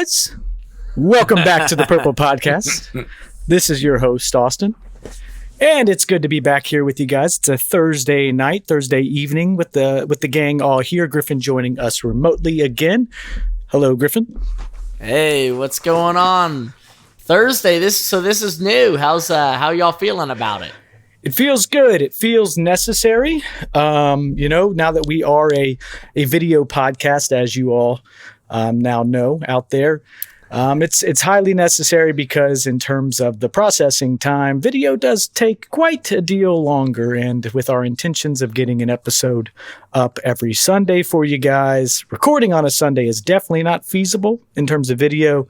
guys. Welcome back to the PRPL Podcast. This is your host, Austin. And it's good to be back here with you guys. It's a Thursday night, Thursday evening with the gang all here. Griffin joining us remotely again. Hello, Griffin. Hey, what's going on? Thursday. This is new. How y'all feeling about it? It feels good. It feels necessary. Now that we are a video podcast, as you all now know out there, it's highly necessary because in terms of the processing time, video does take quite a deal longer. And with our intentions of getting an episode up every Sunday for you guys, recording on a Sunday is definitely not feasible in terms of video.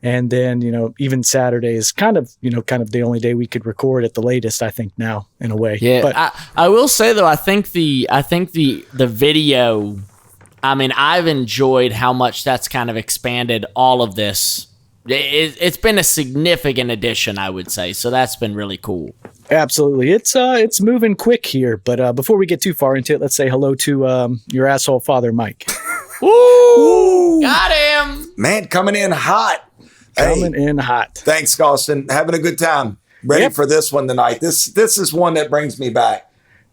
And then, even Saturday is kind of the only day we could record at the latest, I think now in a way. Yeah. But I will say though, I think the video, I mean, I've enjoyed how much that's kind of expanded all of this. It's been a significant addition, I would say. So that's been really cool. Absolutely. It's moving quick here. But before we get too far into it, let's say hello to your asshole father, Mike. Woo! Got him. Man, coming in hot. Coming in hot. Thanks, Austin. Having a good time. Ready for this one tonight. This is one that brings me back.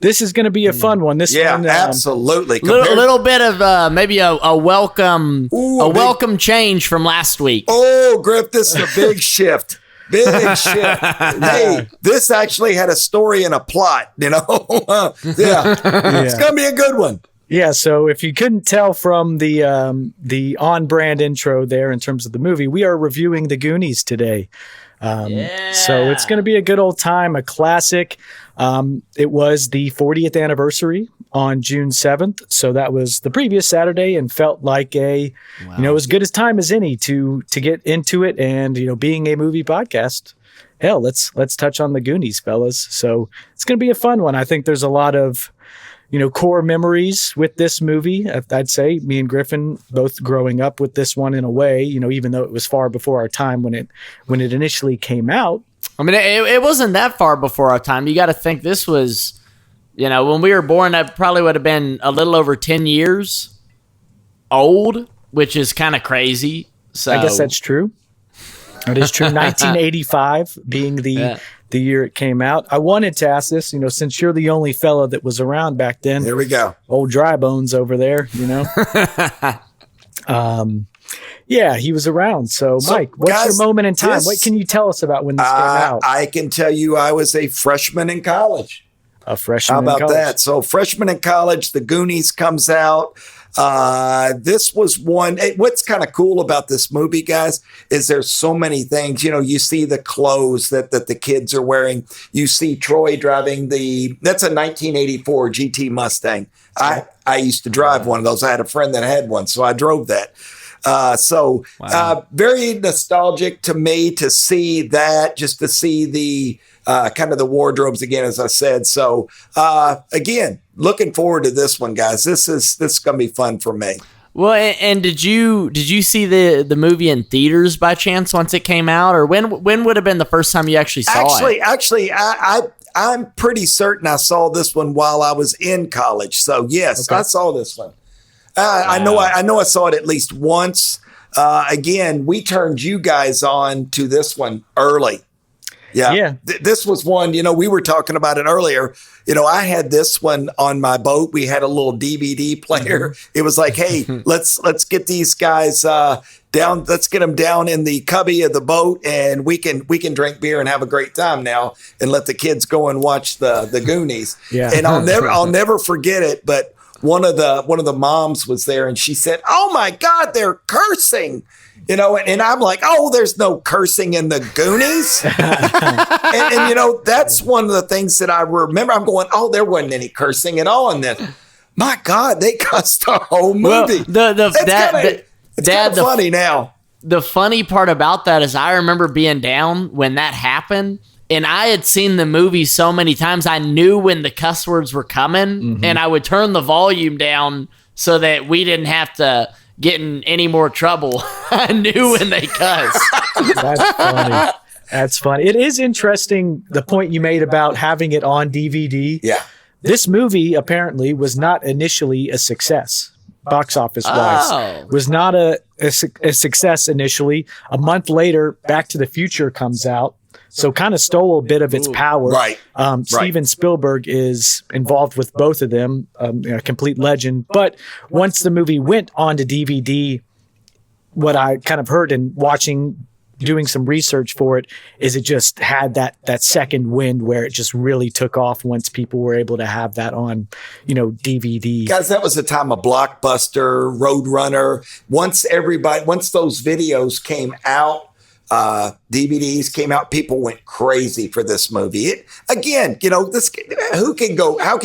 This is going to be a fun one. Absolutely. Little bit of maybe a welcome change from last week. Oh, Griff, this is a big shift. Big shift. Hey, this actually had a story and a plot, Yeah. It's going to be a good one. Yeah, so if you couldn't tell from the on-brand intro there in terms of the movie, we are reviewing the Goonies today. So it's going to be a good old time, a classic. It was the 40th anniversary on June 7th, so that was the previous Saturday, and felt like as good as time as any to get into it. And being a movie podcast, hell, let's touch on the Goonies, fellas. So it's going to be a fun one. I think there's a lot of core memories with this movie. I'd say me and Griffin both growing up with this one in a way, even though it was far before our time when it initially came out. I mean, it wasn't that far before our time. You got to think this was, when we were born, that probably would have been a little over 10 years old, which is kind of crazy. So I guess that's true. It is true. 1985 being the year it came out. I wanted to ask this, since you're the only fellow that was around back then. There we go. Old dry bones over there, Yeah, he was around. So Mike, what's your moment in time? What can you tell us about when this came out? I can tell you I was a freshman in college. A freshman in college. How about college? that? So freshman in college, the Goonies comes out. This was one. What's kind of cool about this movie, guys, is there's so many things. You see the clothes that the kids are wearing. You see Troy driving that's a 1984 GT Mustang. I used to drive one of those. I had a friend that had one, so I drove that. Very nostalgic to me to see that, just to see the kind of the wardrobes again, as I said. So again, looking forward to this one, guys. This is going to be fun for me. Well, and did you see the movie in theaters by chance once it came out, or when would have been the first time you actually saw it? Actually, I'm pretty certain I saw this one while I was in college. So yes, okay. I saw this one. Wow. I know I saw it at least once. Again, we turned you guys on to this one early. Yeah. This was one, we were talking about it earlier. I had this one on my boat. We had a little DVD player. Mm-hmm. It was like, hey, let's get these guys down. Let's get them down in the cubby of the boat, and we can drink beer and have a great time now, and let the kids go and watch the Goonies. Yeah. And I'll never forget it. But one of the moms was there, and she said, "Oh my God, they're cursing." And I'm like, oh, there's no cursing in the Goonies. and that's one of the things that I remember. I'm going, oh, there wasn't any cursing at all in this. My God, they cussed the whole movie. Well, it's kind of funny now. The funny part about that is I remember being down when that happened, and I had seen the movie so many times, I knew when the cuss words were coming, and I would turn the volume down so that we didn't have to get in any more trouble. I knew when they cussed. That's funny. That's funny. It is interesting, the point you made about having it on DVD. Yeah. This movie apparently was not initially a success, box office wise. Was not a success initially. A month later, Back to the Future comes out. So kind of stole a bit of its power. Right. Steven Spielberg is involved with both of them, a complete legend. But once the movie went on to DVD, what I kind of heard in doing some research for it, is it just had that second wind where it just really took off once people were able to have that on, DVD. Guys, that was the time of Blockbuster, Roadrunner. Once those videos came out, DVDs came out, people went crazy for this movie. How can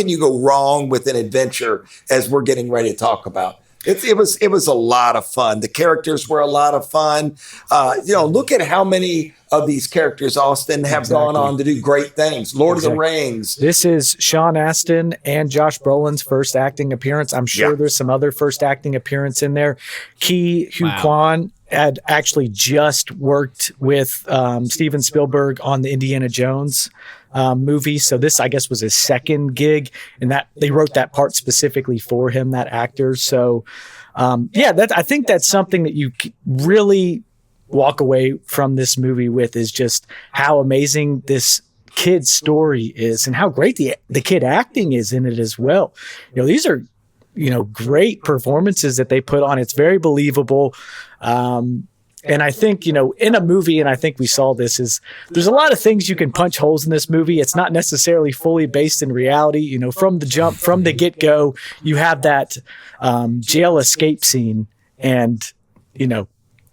you go wrong with an adventure, as we're getting ready to talk about? It was a lot of fun. The characters were a lot of fun. Look at how many of these characters, Austin, have gone on to do great things. Lord of the Rings. This is Sean Astin and Josh Brolin's first acting appearance. I'm sure there's some other first acting appearance in there. Ke Huy Quan had actually just worked with Steven Spielberg on the Indiana Jones movie. So this, I guess, was his second gig, and that they wrote that part specifically for him, that actor. So, I think that's something that you really walk away from this movie with, is just how amazing this kid's story is and how great the kid acting is in it as well. These are, great performances that they put on. It's very believable. And I think, in a movie, and I think we saw this, is there's a lot of things you can punch holes in this movie. It's not necessarily fully based in reality. From the jump, from the get-go, you have that jail escape scene, and,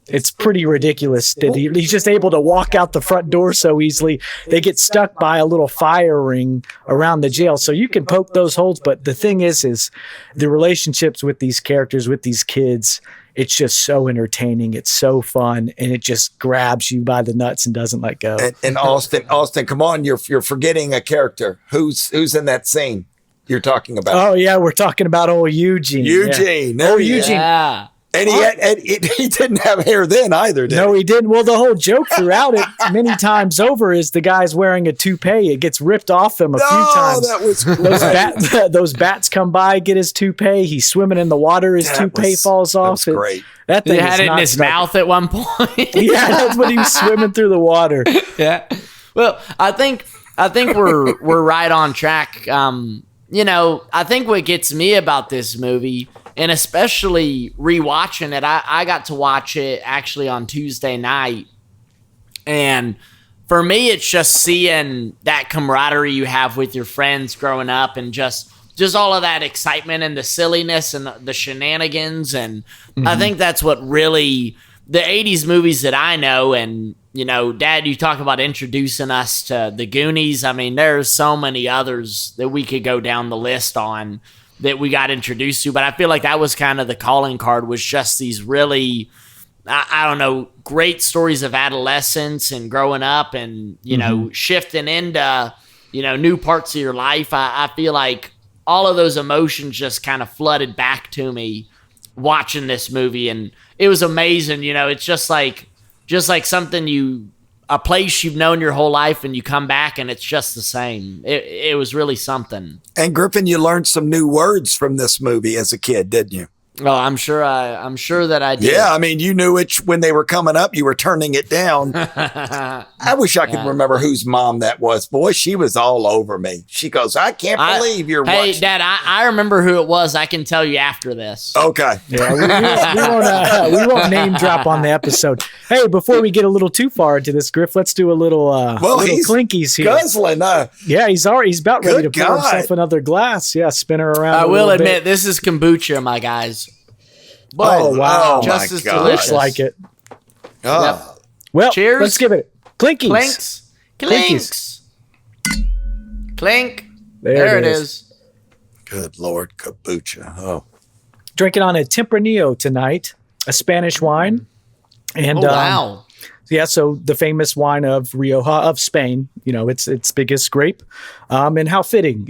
it's pretty ridiculous that he's just able to walk out the front door so easily. They get stuck by a little fire ring around the jail. So you can poke those holes. But the thing is the relationships with these characters, with these kids, it's just so entertaining. It's so fun, and it just grabs you by the nuts and doesn't let go. And Austin, come on, you're forgetting a character. Who's in that scene you're talking about? Oh yeah, we're talking about old Eugene. Eugene. Yeah. Eugene. Yeah. And he didn't have hair then either, did he? No, he didn't. Well, the whole joke throughout it, many times over, is the guy's wearing a toupee. It gets ripped off him a few times. That was great. Those bats come by, get his toupee. He's swimming in the water. His toupee falls off. That was great. That thing he had it in his mouth at one point. Yeah, that's when he was swimming through the water. Yeah. Well, I think we're right on track. I think what gets me about this movie, and especially rewatching it, I got to watch it actually on Tuesday night. And for me, it's just seeing that camaraderie you have with your friends growing up, and just all of that excitement and the silliness and the shenanigans. And I think that's what really the 80s movies that I know. And, Dad, you talk about introducing us to the Goonies. I mean, there's so many others that we could go down the list on that we got introduced to. But I feel like that was kind of the calling card, was just these really, I don't know, great stories of adolescence and growing up and, shifting into, new parts of your life. I feel like all of those emotions just kind of flooded back to me watching this movie. And it was amazing. It's just like something a place you've known your whole life, and you come back and it's just the same. It was really something. And Griffin, you learned some new words from this movie as a kid, didn't you? Oh, I'm sure that I did. Yeah, I mean, you knew it when they were coming up. You were turning it down. I wish I could remember whose mom that was. Boy, she was all over me. She goes, "I can't believe you're watching." Hey, Dad, I remember who it was. I can tell you after this. Okay. Yeah, we won't name drop on the episode. Hey, before we get a little too far into this, Griff, let's do a little he's clinkies here. Guzzling. Yeah, he's about ready to Good pour God. himself another glass. Yeah, spin her around. I a will little admit, bit. this is kombucha, my guys. But Oh, wow. just my as God. delicious. Looks like it. Oh. Well, Cheers. let's give it clinkies. Clinks. Clinks. Clink. There it is. Good Lord, kombucha. Oh. Drinking on a Tempranillo tonight, a Spanish wine. And Wow. so the famous wine of Rioja of Spain, its biggest grape. And how fitting,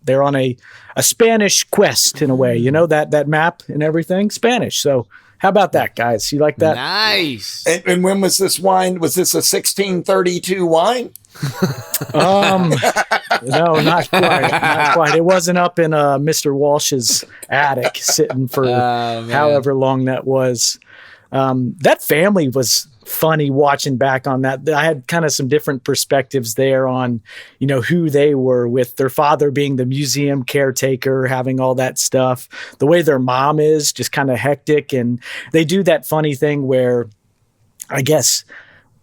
they're on a Spanish quest in a way, that map and everything, Spanish. So how about that, guys? You like that? Nice. And when was this wine? Was this a 1632 wine? No, not quite. It wasn't up in Mr. Walsh's attic sitting for however long that was. That family was funny watching back on that. I had kind of some different perspectives there on, who they were, with their father being the museum caretaker, having all that stuff, the way their mom is just kind of hectic. And they do that funny thing where I guess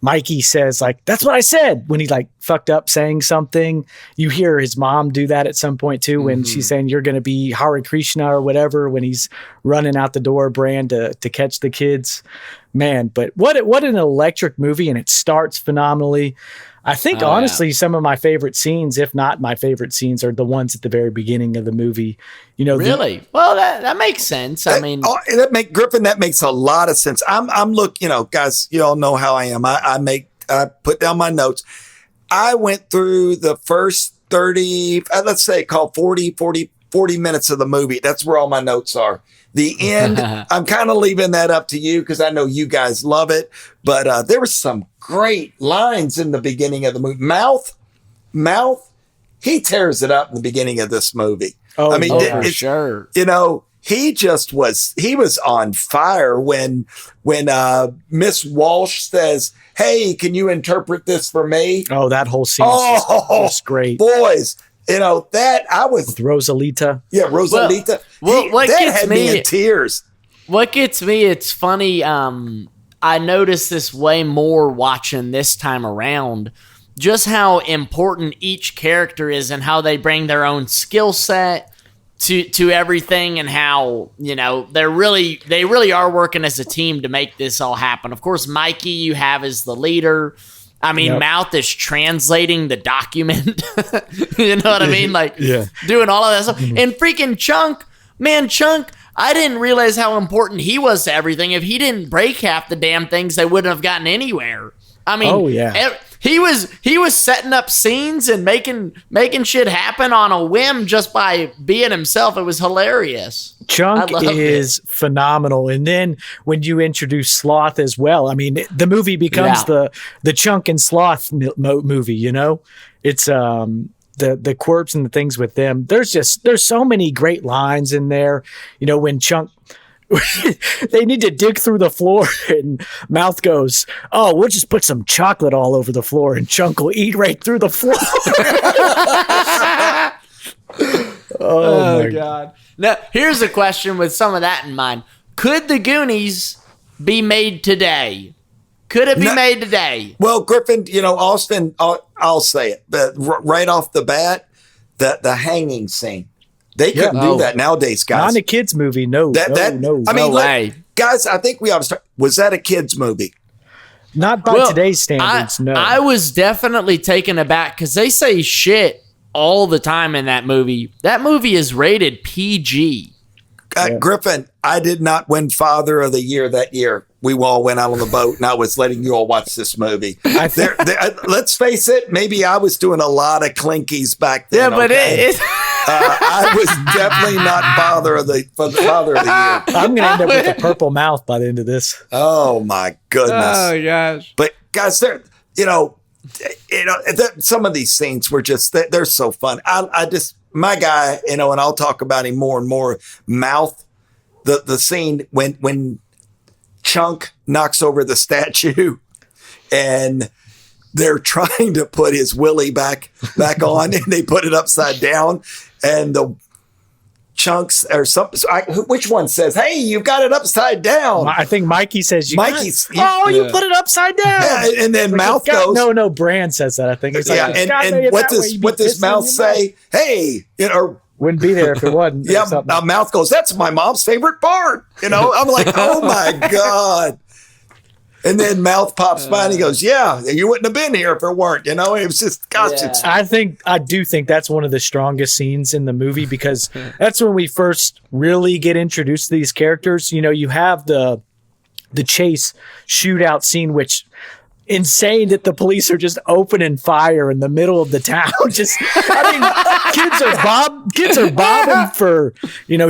Mikey says, like, that's what I said, when he like fucked up saying something. You hear his mom do that at some point too, when she's saying you're going to be Hare Krishna or whatever, when he's running out the door, Bran, to catch the kids. Man, but what an electric movie, and it starts phenomenally. I think honestly, some of my favorite scenes, if not my favorite scenes, are the ones at the very beginning of the movie. Really? Well, that makes sense. I mean, Griffin, that makes a lot of sense. I'm guys, you all know how I am. I put down my notes. I went through the first 30, let's say called 40 minutes of the movie. That's where all my notes are. The end, I'm kind of leaving that up to you because I know you guys love it. But there were some great lines in the beginning of the movie. Mouth, he tears it up in the beginning of this movie. Oh, I mean, for sure. He was on fire when Miss Walsh says, "Hey, can you interpret this for me?" Oh, that whole scene was great. Boys. That I was with Rosalita. Yeah, Rosalita. What that gets had me in tears. What gets me, it's funny. I noticed this way more watching this time around, just how important each character is and how they bring their own skill set to everything, and how, they really are working as a team to make this all happen. Of course, Mikey you have as the leader. I mean, Mouth is translating the document. You know what I mean? Like, doing all of that stuff. And freaking Chunk, I didn't realize how important he was to everything. If he didn't break half the damn things, they wouldn't have gotten anywhere. I mean, he was setting up scenes and making shit happen on a whim just by being himself. It was hilarious. Chunk is phenomenal. And then when you introduce Sloth as well, I mean, the movie becomes the Chunk and Sloth movie, It's the quirks and the things with them. There's so many great lines in there. When Chunk, they need to dig through the floor, and Mouth goes, "Oh, we'll just put some chocolate all over the floor, and Chunk will eat right through the floor." Oh my God. Now, here's a question with some of that in mind. Could the Goonies be made today? Could it be made today? Well, Griffin, Austin, I'll say it, but right off the bat, the hanging scene. They couldn't do that nowadays, guys. Not a kid's movie, no. No. I mean, guys, I think we ought to start. Was that a kid's movie? Not by today's standards, no. I was definitely taken aback because they say shit all the time in that movie. That movie is rated PG. Griffin, I did not win Father of the Year that year. We all went out on the boat, and I was letting you all watch this movie. Let's face it, maybe I was doing a lot of clinkies back then. Yeah, but I was definitely not Father of the Year. I'm going to end up with a purple mouth by the end of this. Oh, my goodness. Oh, gosh. But, guys, some of these scenes were just, they're so fun. My guy, and I'll talk about him more and more, Mouth, the scene when Chunk knocks over the statue and they're trying to put his willy back on, and they put it upside down, and the Chunks or something. Which one says, "Hey, you've got it upside down"? I think Mikey says, you put it upside down. Yeah, and then Mouth goes, "No, Bran says that." I think it's and what does Mouth say? Hey, wouldn't be there if it wasn't. Yeah, Mouth goes, "That's my mom's favorite part." I'm like, oh my God. And then Mouth pops by and he goes, "Yeah, you wouldn't have been here if it weren't." It was just, gosh. Yeah. I do think that's one of the strongest scenes in the movie, because that's when we first really get introduced to these characters. You have the chase shootout scene, which insane that the police are just opening fire in the middle of the town. Kids are bobbing for,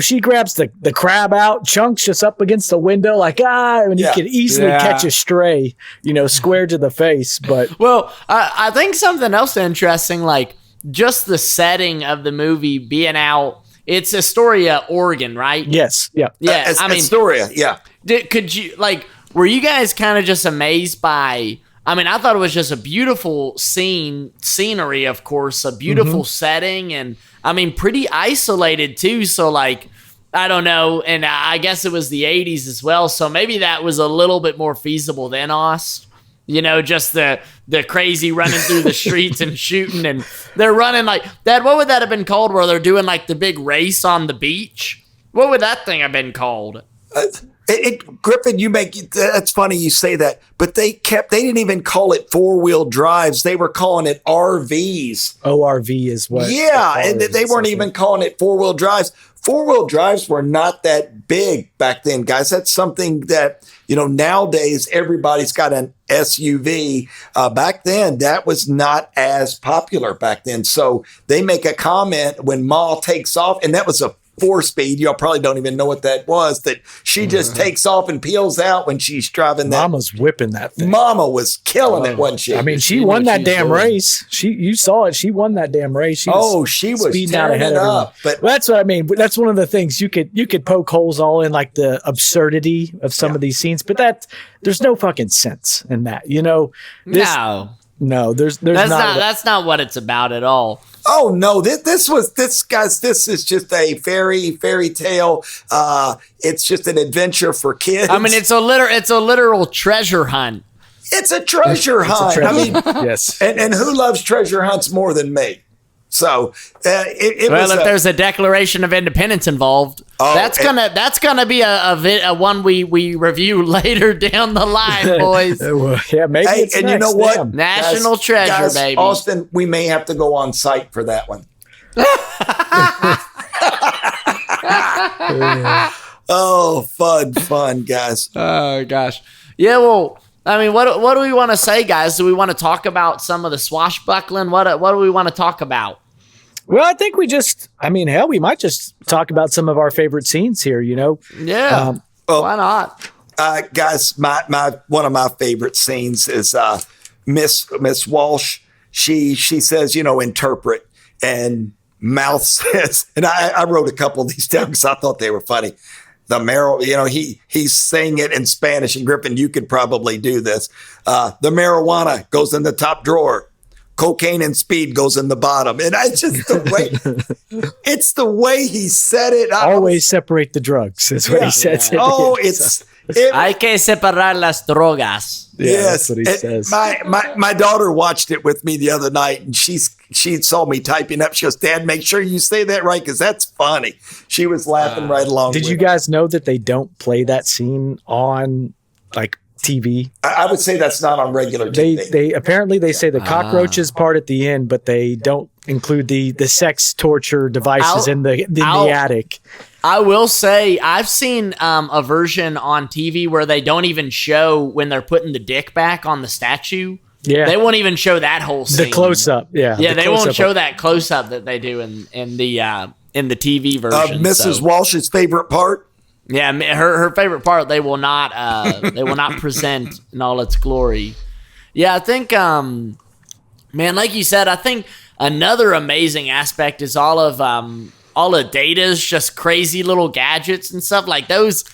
she grabs the crab out. Chunk's just up against the window and you can easily catch a stray, square to the face. But I think something else interesting, like just the setting of the movie being out. It's Astoria, Oregon, right? Yes. Yeah. Yeah. Astoria. Yeah. Could you were you guys kind of just amazed by? I mean, I thought it was just a beautiful scenery, of course, a beautiful setting, and I mean, pretty isolated too. So like, I don't know, and I guess it was the 80s as well, so maybe that was a little bit more feasible than us. You know, just the crazy running through the streets and shooting, and they're running like that. What would that have been called? Where they're doing like the big race on the beach? What would that thing have been called? Griffin, that's funny you say that, but they didn't even call it 4-wheel drives. They were calling it RVs. ORV is what. Yeah, and they weren't even calling it 4-wheel drives. 4-wheel drives were not that big back then, guys. That's something that, nowadays everybody's got an SUV. Back then, that was not as popular back then. So they make a comment when Ma takes off, and that was a 4-speed. Y'all probably don't even know what that was, that she just takes off and peels out when she's driving that. Mama's whipping that thing. Mama was killing it, wasn't she? I mean, she won that damn race. You saw it. She won that damn race. She was speeding out ahead of her. But that's what I mean. That's one of the things you could poke holes all in, like the absurdity of some of these scenes. But there's no fucking sense in that. No, there's that's not what it's about at all. Oh no! This is just a fairy tale. It's just an adventure for kids. I mean, it's a literal treasure hunt. It's a treasure hunt. I mean, yes. And who loves treasure hunts more than me? So if there's a Declaration of Independence involved, that's gonna be a one we review later down the line, boys. Yeah, maybe. Hey, it's and next. you know what? Damn. National treasure, baby. Austin, we may have to go on site for that one. Oh, fun, guys. Oh gosh, yeah. Well, I mean, what do we want to say, guys? Do we want to talk about some of the swashbuckling? What do we want to talk about? Well, I think we might just talk about some of our favorite scenes here, Yeah. Why not? Guys, my one of my favorite scenes is Miss Walsh. She says, interpret, and Mouth says, and I wrote a couple of these down because I thought they were funny. The marijuana, he's saying it in Spanish, and Griffin, you could probably do this. The marijuana goes in the top drawer. Cocaine and speed goes in the bottom. And it's just the way he said it. Always separate the drugs is what he says. Oh, Hay que separar las drogas. Yeah, yes, that's what he says. My daughter watched it with me the other night, and she saw me typing up. She goes, "Dad, make sure you say that right, because that's funny." She was laughing right along. Did you guys know that they don't play that scene on like TV? I would say that's not on regular TV. They apparently say the cockroaches part at the end, but they don't include the sex torture devices in the attic. I will say I've seen a version on TV where they don't even show when they're putting the dick back on the statue. Yeah, they won't even show that whole scene. The close up. Yeah, they won't show that close up that they do in the TV version. Mrs. Walsh's favorite part. Yeah, her favorite part they will not present in all its glory. Yeah, I think man, like you said, I think another amazing aspect is all of Data's just crazy little gadgets and stuff like those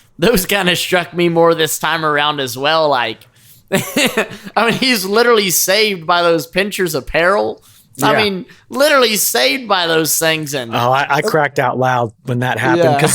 kind of struck me more this time around as well. Like, I mean, he's literally saved by those pinchers of peril. Yeah. I mean, literally saved by those things. And I cracked out loud when that happened because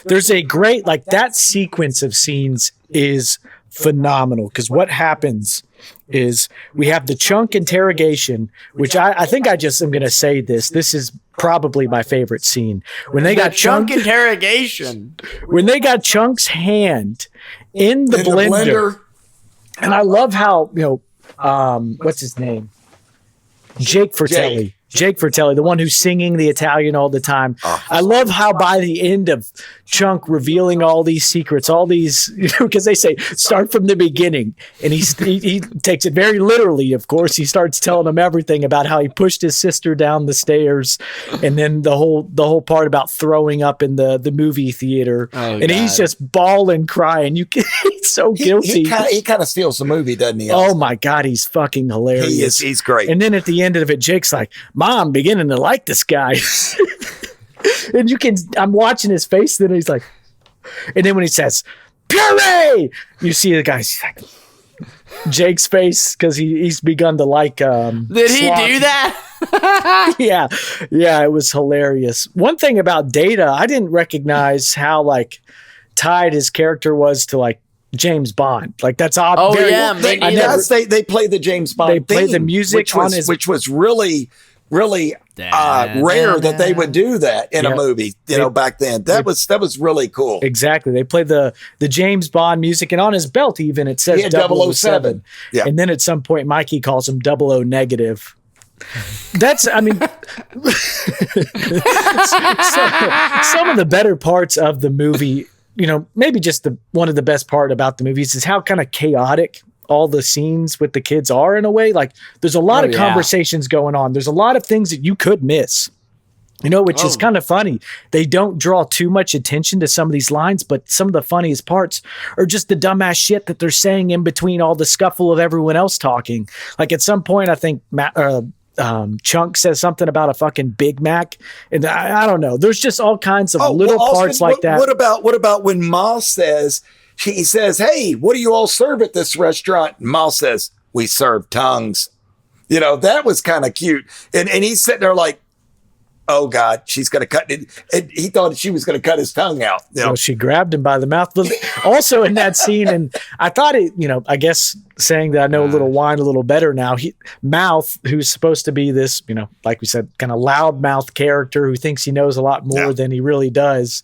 there's a great, like, that sequence of scenes is phenomenal. Because what happens is we have the Chunk interrogation, which I think I just am going to say this. This is probably my favorite scene when they got Chunk interrogation. When they got Chunk's hand in the blender. And I love how, what's his name? Jake Fratelli. Jake Fratelli, the one who's singing the Italian all the time. Oh. I love how by the end of Chunk revealing all these secrets, all these, because they say start from the beginning, and he takes it very literally. Of course, he starts telling them everything about how he pushed his sister down the stairs, and then the whole part about throwing up in the movie theater, and he's just bawling, crying. He's so guilty. He kind of steals the movie, doesn't he? Oh my God, he's fucking hilarious. He is. He's great. And then at the end of it, Jake's like, "Mom, I'm beginning to like this guy." And I'm watching his face, then he's like, and then when he says, puree. You see the guys like Jake's face because he's begun to like. Did he do that? yeah, it was hilarious. One thing about Data, I didn't recognize how like tied his character was to like James Bond. Like that's obvious. Oh yeah, they play the James Bond. They play the theme, music which was really rare that they would do that in a movie. Back then that was really cool. Exactly. They play the James Bond music, and on his belt even it says 007. Yeah. And then at some point Mikey calls him 00 negative. That's, I mean, some of the better parts of the movie. Maybe just one of the best part about the movies is how kind of chaotic all the scenes with the kids are in a way. Like there's a lot of conversations going on. There's a lot of things that you could miss, which is kind of funny. They don't draw too much attention to some of these lines, but some of the funniest parts are just the dumbass shit that they're saying in between all the scuffle of everyone else talking. Like at some point, I think Chunk says something about a fucking Big Mac, and I don't know. There's just all kinds of parts like that. What about when Ma says, he says, "Hey, what do you all serve at this restaurant?" And Ma says, "We serve tongues." That was kind of cute, and he's sitting there like, oh God, she's going to cut it. And he thought she was going to cut his tongue out. Well, she grabbed him by the mouth. But also in that scene, and I thought I guess saying that I know a little wine a little better now. Mouth, who's supposed to be this, like we said, kind of loudmouth character who thinks he knows a lot more than he really does.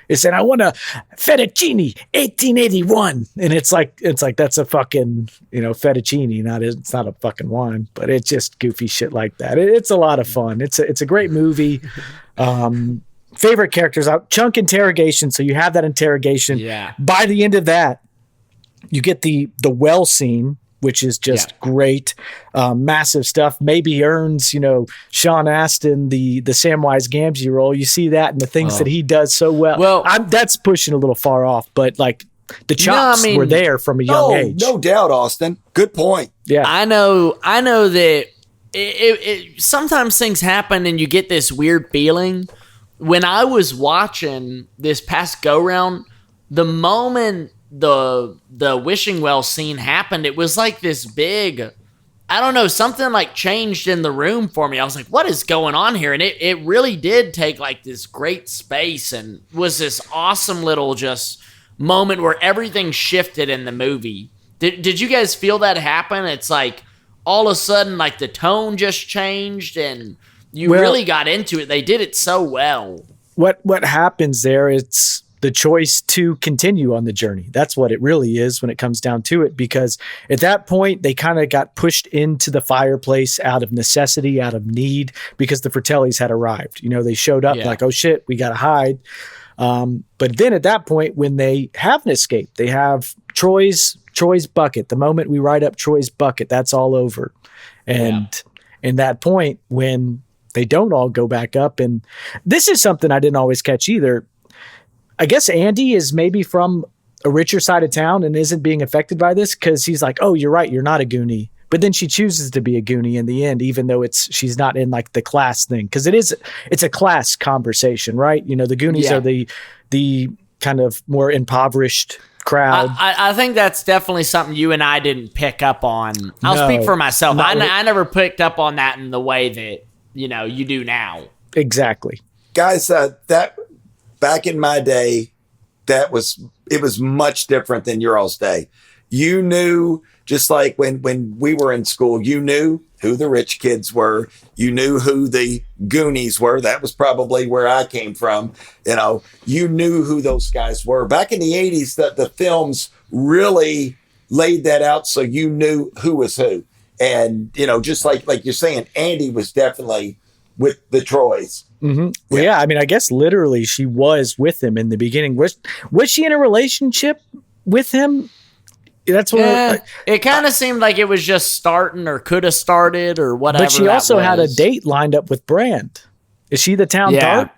It said, "I want a fettuccine 1881." And it's like that's a fucking, fettuccine. It's not a fucking wine, but it's just goofy shit like that. It's a lot of fun. It's a great movie. Favorite characters out, Chunk interrogation. So you have that interrogation. Yeah. By the end of that, you get the well scene, which is just great. Massive stuff. Maybe earns, Sean Astin the Samwise Gamgee role. You see that and the things that he does so well. Well, that's pushing a little far off, but like the chops were there from a young age. No doubt, Austin. Good point. Yeah. I know that it sometimes things happen and you get this weird feeling. When I was watching this past go round, the moment the wishing well scene happened, it was like this big, I don't know, something like changed in the room for me. I was like, what is going on here? And it really did take like this great space and was this awesome little just moment where everything shifted in the movie. Did you guys feel that happen? It's like all of a sudden like the tone just changed and you really got into it. They did it so well. What happens there, it's the choice to continue on the journey. That's what it really is when it comes down to it, because at that point they kind of got pushed into the fireplace out of necessity, out of need, because the Fratellis had arrived. They showed up like, oh shit, we got to hide. But then at that point, when they have an escape, they have Troy's bucket. The moment we write up Troy's bucket, that's all over. And in that point, when they don't all go back up, and this is something I didn't always catch either. I guess Andy is maybe from a richer side of town and isn't being affected by this because he's like, oh, you're right, you're not a Goonie. But then she chooses to be a Goonie in the end, even though she's not in like the class thing. Because it's a class conversation, right? The Goonies are the kind of more impoverished crowd. I think that's definitely something you and I didn't pick up on. I'll speak for myself. I never picked up on that in the way that, you do now. Exactly. Guys, that back in my day, it was much different than your all's day. You knew, just like when we were in school, you knew who the rich kids were. You knew who the Goonies were. That was probably where I came from. You knew who those guys were. Back in the 80s, the films really laid that out so you knew who was who. And, just like you're saying, Andy was definitely with the Troys. Mm-hmm. Well, yeah, I mean, I guess literally she was with him in the beginning. Was she in a relationship with him? That's what it kind of seemed like it was just starting or could have started or whatever. But she also had a date lined up with Brand. Is she the town tart?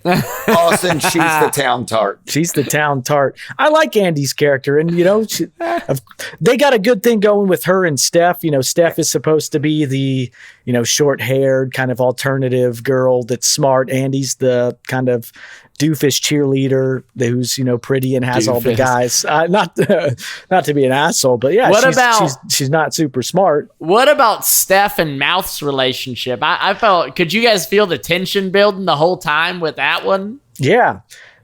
Austin, she's the town tart. She's the town tart. I like Andy's character, and they got a good thing going with her and Steph. Steph is supposed to be the short-haired kind of alternative girl that's smart. Andy's the kind of doofus cheerleader who's pretty and has all the guys. Not to be an asshole, but yeah, she's not super smart. What about Steph and Mouth's relationship? I felt, could you guys feel the tension building the whole time with that one? Yeah.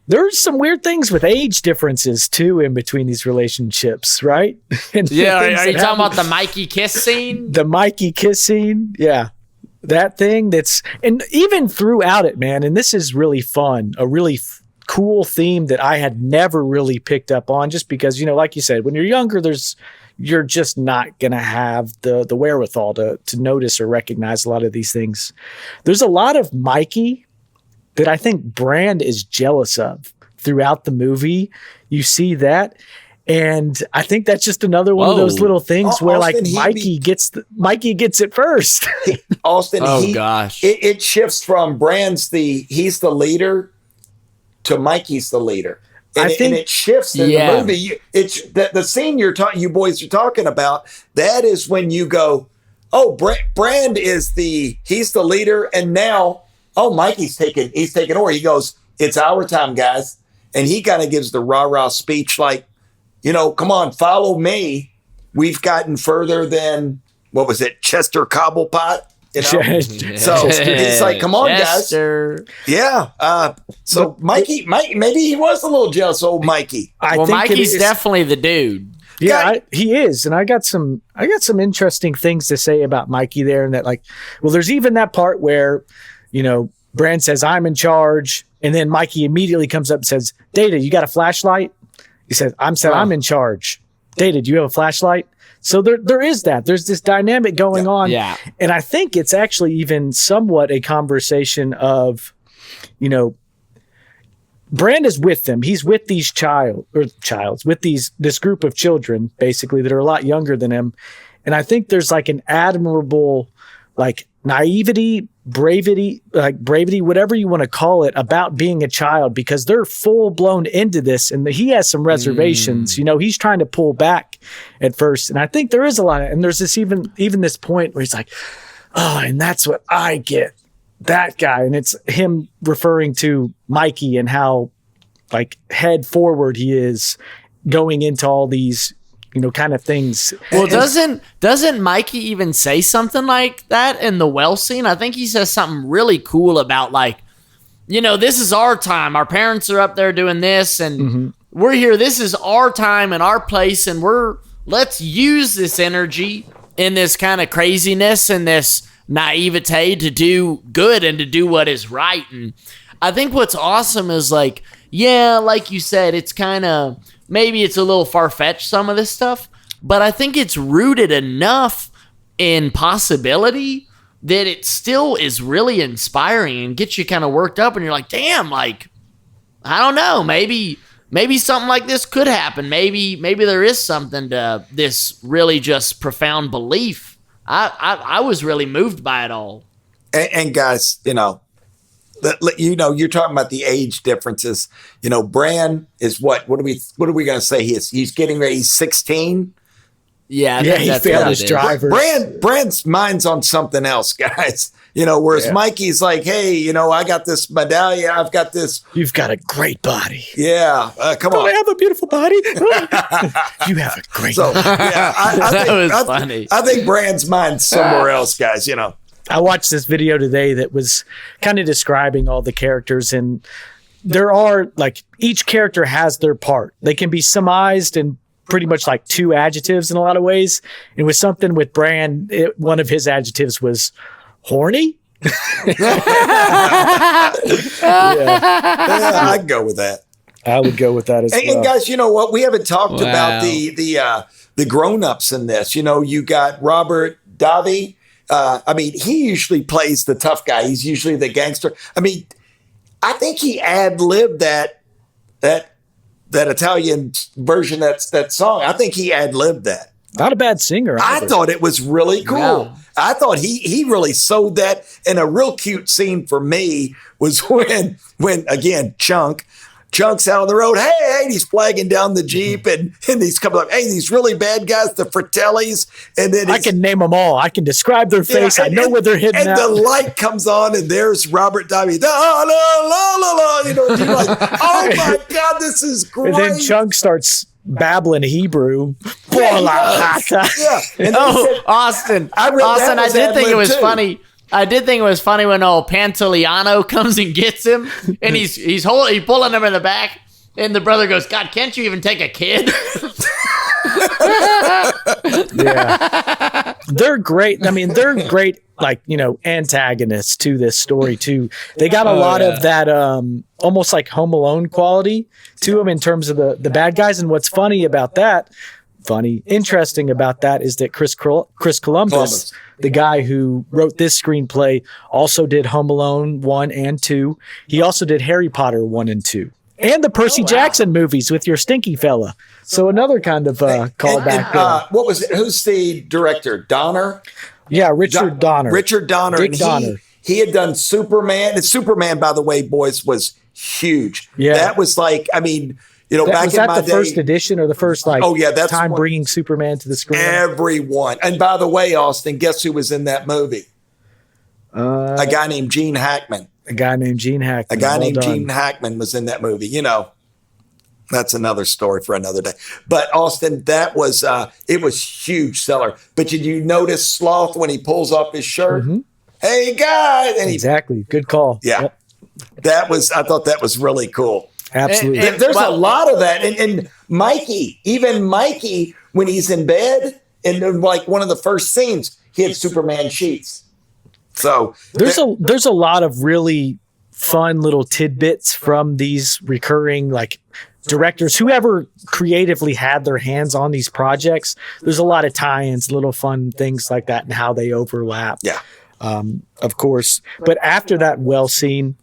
There's some weird things with age differences too in between these relationships, right? Yeah, are you talking about the Mikey kiss scene? The Mikey kiss scene, yeah. That thing and even throughout it, man, and this is really fun, a really cool theme that I had never really picked up on, just because, like you said, when you're younger, you're just not going to have the wherewithal to notice or recognize a lot of these things. There's a lot of Mikey that I think Brand is jealous of throughout the movie. You see that. And I think that's just another one of those little things where Austin, Mikey gets it first. Austin, gosh. It shifts from Brand's he's the leader to Mikey's the leader. And it shifts in the movie. It's the scene you boys are talking about. That is when you go, oh, Brand he's the leader. And now, Mikey's taking over. He goes, it's our time, guys. And he kind of gives the rah-rah speech like, come on, follow me. We've gotten further than, what was it, Chester Cobblepot? So it's like, come on, Chester. Guys. Yeah. So Mikey, maybe he was a little jealous of old Mikey. I think Mikey's definitely the dude. Yeah, he is. And I got some interesting things to say about Mikey there. And that there's even that part where, Brand says, I'm in charge. And then Mikey immediately comes up and says, Data, you got a flashlight? He says, I'm in charge. Data, do you have a flashlight? So there is that. There's this dynamic going on. Yeah. And I think it's actually even somewhat a conversation of, Brand is with them. He's with these with this group of children, basically, that are a lot younger than him. And I think there's an admirable, naivety, bravity, whatever you want to call it, about being a child, because they're full blown into this, and he has some reservations. He's trying to pull back at first, and I think there is a lot and there's this even this point where he's like, oh, and that's what I get, that guy, and it's him referring to Mikey and how head forward he is going into all these kind of things. Well, doesn't Mikey even say something like that in the well scene? I think he says something really cool about this is our time. Our parents are up there doing this, and we're here. This is our time and our place, and let's use this energy in this kind of craziness and this naivete to do good and to do what is right. And I think what's awesome is like you said, it's kind of, maybe it's a little far-fetched, some of this stuff, but I think it's rooted enough in possibility that it still is really inspiring and gets you kind of worked up, and you're like, damn, I don't know, maybe something like this could happen. Maybe there is something to this really just profound belief. I was really moved by it all. And guys, you're talking about the age differences. Brand is what are we going to say? He's getting ready. He's 16. Yeah, he failed his driver's. Brand's mind's on something else, guys. Whereas Mikey's like, hey, I got this medallion. I've got this. You've got a great body. Yeah, come on. I have a beautiful body. You have a great body. I think Brand's mind's somewhere else, guys. I watched this video today that was kind of describing all the characters, and there are each character has their part. They can be surmised in pretty much 2 adjectives in a lot of ways. And with something with Brand, one of his adjectives was horny. I'd go with that. I would go with that as well. And guys, you know what? We haven't talked about the grown-ups in this. You got Robert Davi. He usually plays the tough guy. He's usually the gangster. I think he ad-libbed that Italian version, that song. I think he ad-libbed that. Not a bad singer either. I thought it was really cool. Yeah. I thought he really sold that. And a real cute scene for me was when again, Chunk, Chunk's out on the road. Hey, and he's flagging down the Jeep, and he's coming up. Hey, these really bad guys, the Fratellis. And then I can name them all. I can describe their face. I know where they're hidden. And the light comes on, and there's Robert Downey. La, la, la, la, la. You know, you're like, oh my God, this is great. And then Chunk starts babbling Hebrew. Yeah. And Austin. I did think it was funny. I did think it was funny when old Pantoliano comes and gets him, and he's pulling him in the back, and the brother goes, "God, can't you even take a kid?" Yeah, they're great. I mean, they're great, like, you know, antagonists to this story too. They got a lot of that almost like Home Alone quality to them in terms of the bad guys. And what's interesting about that is that Chris Columbus, the guy who wrote this screenplay, also did Home Alone 1 and 2. He also did Harry Potter 1 and 2. And the Percy Jackson movies with your stinky fella. So another kind of callback. What was it? Who's the director? Donner? Yeah, Richard Donner. Richard Donner. Dick Donner. He had done Superman. And Superman, by the way, boys, was huge. Yeah. That was like, I mean, you know, back in my day. Was that the first edition or the first that's time bringing Superman to the screen? Everyone. And by the way, Austin, guess who was in that movie? A guy named Gene Hackman. A guy named Gene Hackman was in that movie. You know, that's another story for another day. But Austin, that was it was huge seller. But did you notice Sloth when he pulls off his shirt? Mm-hmm. Hey guys, and exactly. Good call. Yeah, yep. I thought that was really cool. Absolutely. And there's a lot of that. And Mikey, even Mikey, when he's in bed, and like one of the first scenes, he had Superman sheets. So there's a lot of really fun little tidbits from these recurring, like, directors, whoever creatively had their hands on these projects. There's a lot of tie-ins, little fun things like that, and how they overlap. Yeah. Of course. But after that well scene,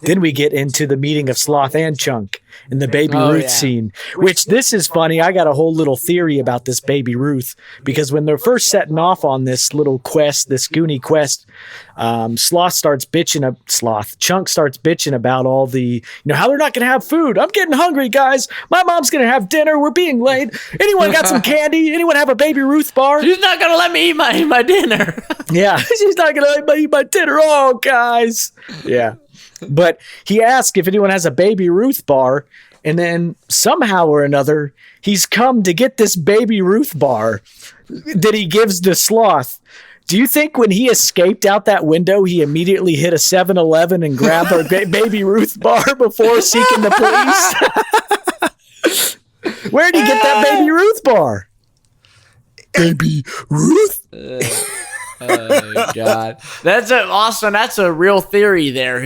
then we get into the meeting of Sloth and Chunk and the Baby Ruth scene, which this is funny. I got a whole little theory about this Baby Ruth, because when they're first setting off on this little quest, this Goonie quest, Chunk starts bitching about all the, you know, how they're not going to have food. I'm getting hungry, guys. My mom's going to have dinner. We're being late. Anyone got some candy? Anyone have a Baby Ruth bar? She's not going to let me eat my dinner. Yeah, she's not going to let me eat my dinner. Oh, guys. Yeah. But he asked if anyone has a Baby Ruth bar, and then somehow or another, he's come to get this Baby Ruth bar that he gives to Sloth. Do you think when he escaped out that window, he immediately hit a 7-Eleven and grabbed our Baby Ruth bar before seeking the police? Where'd he get that Baby Ruth bar? Baby Ruth? Oh, God. Austin, that's a real theory there.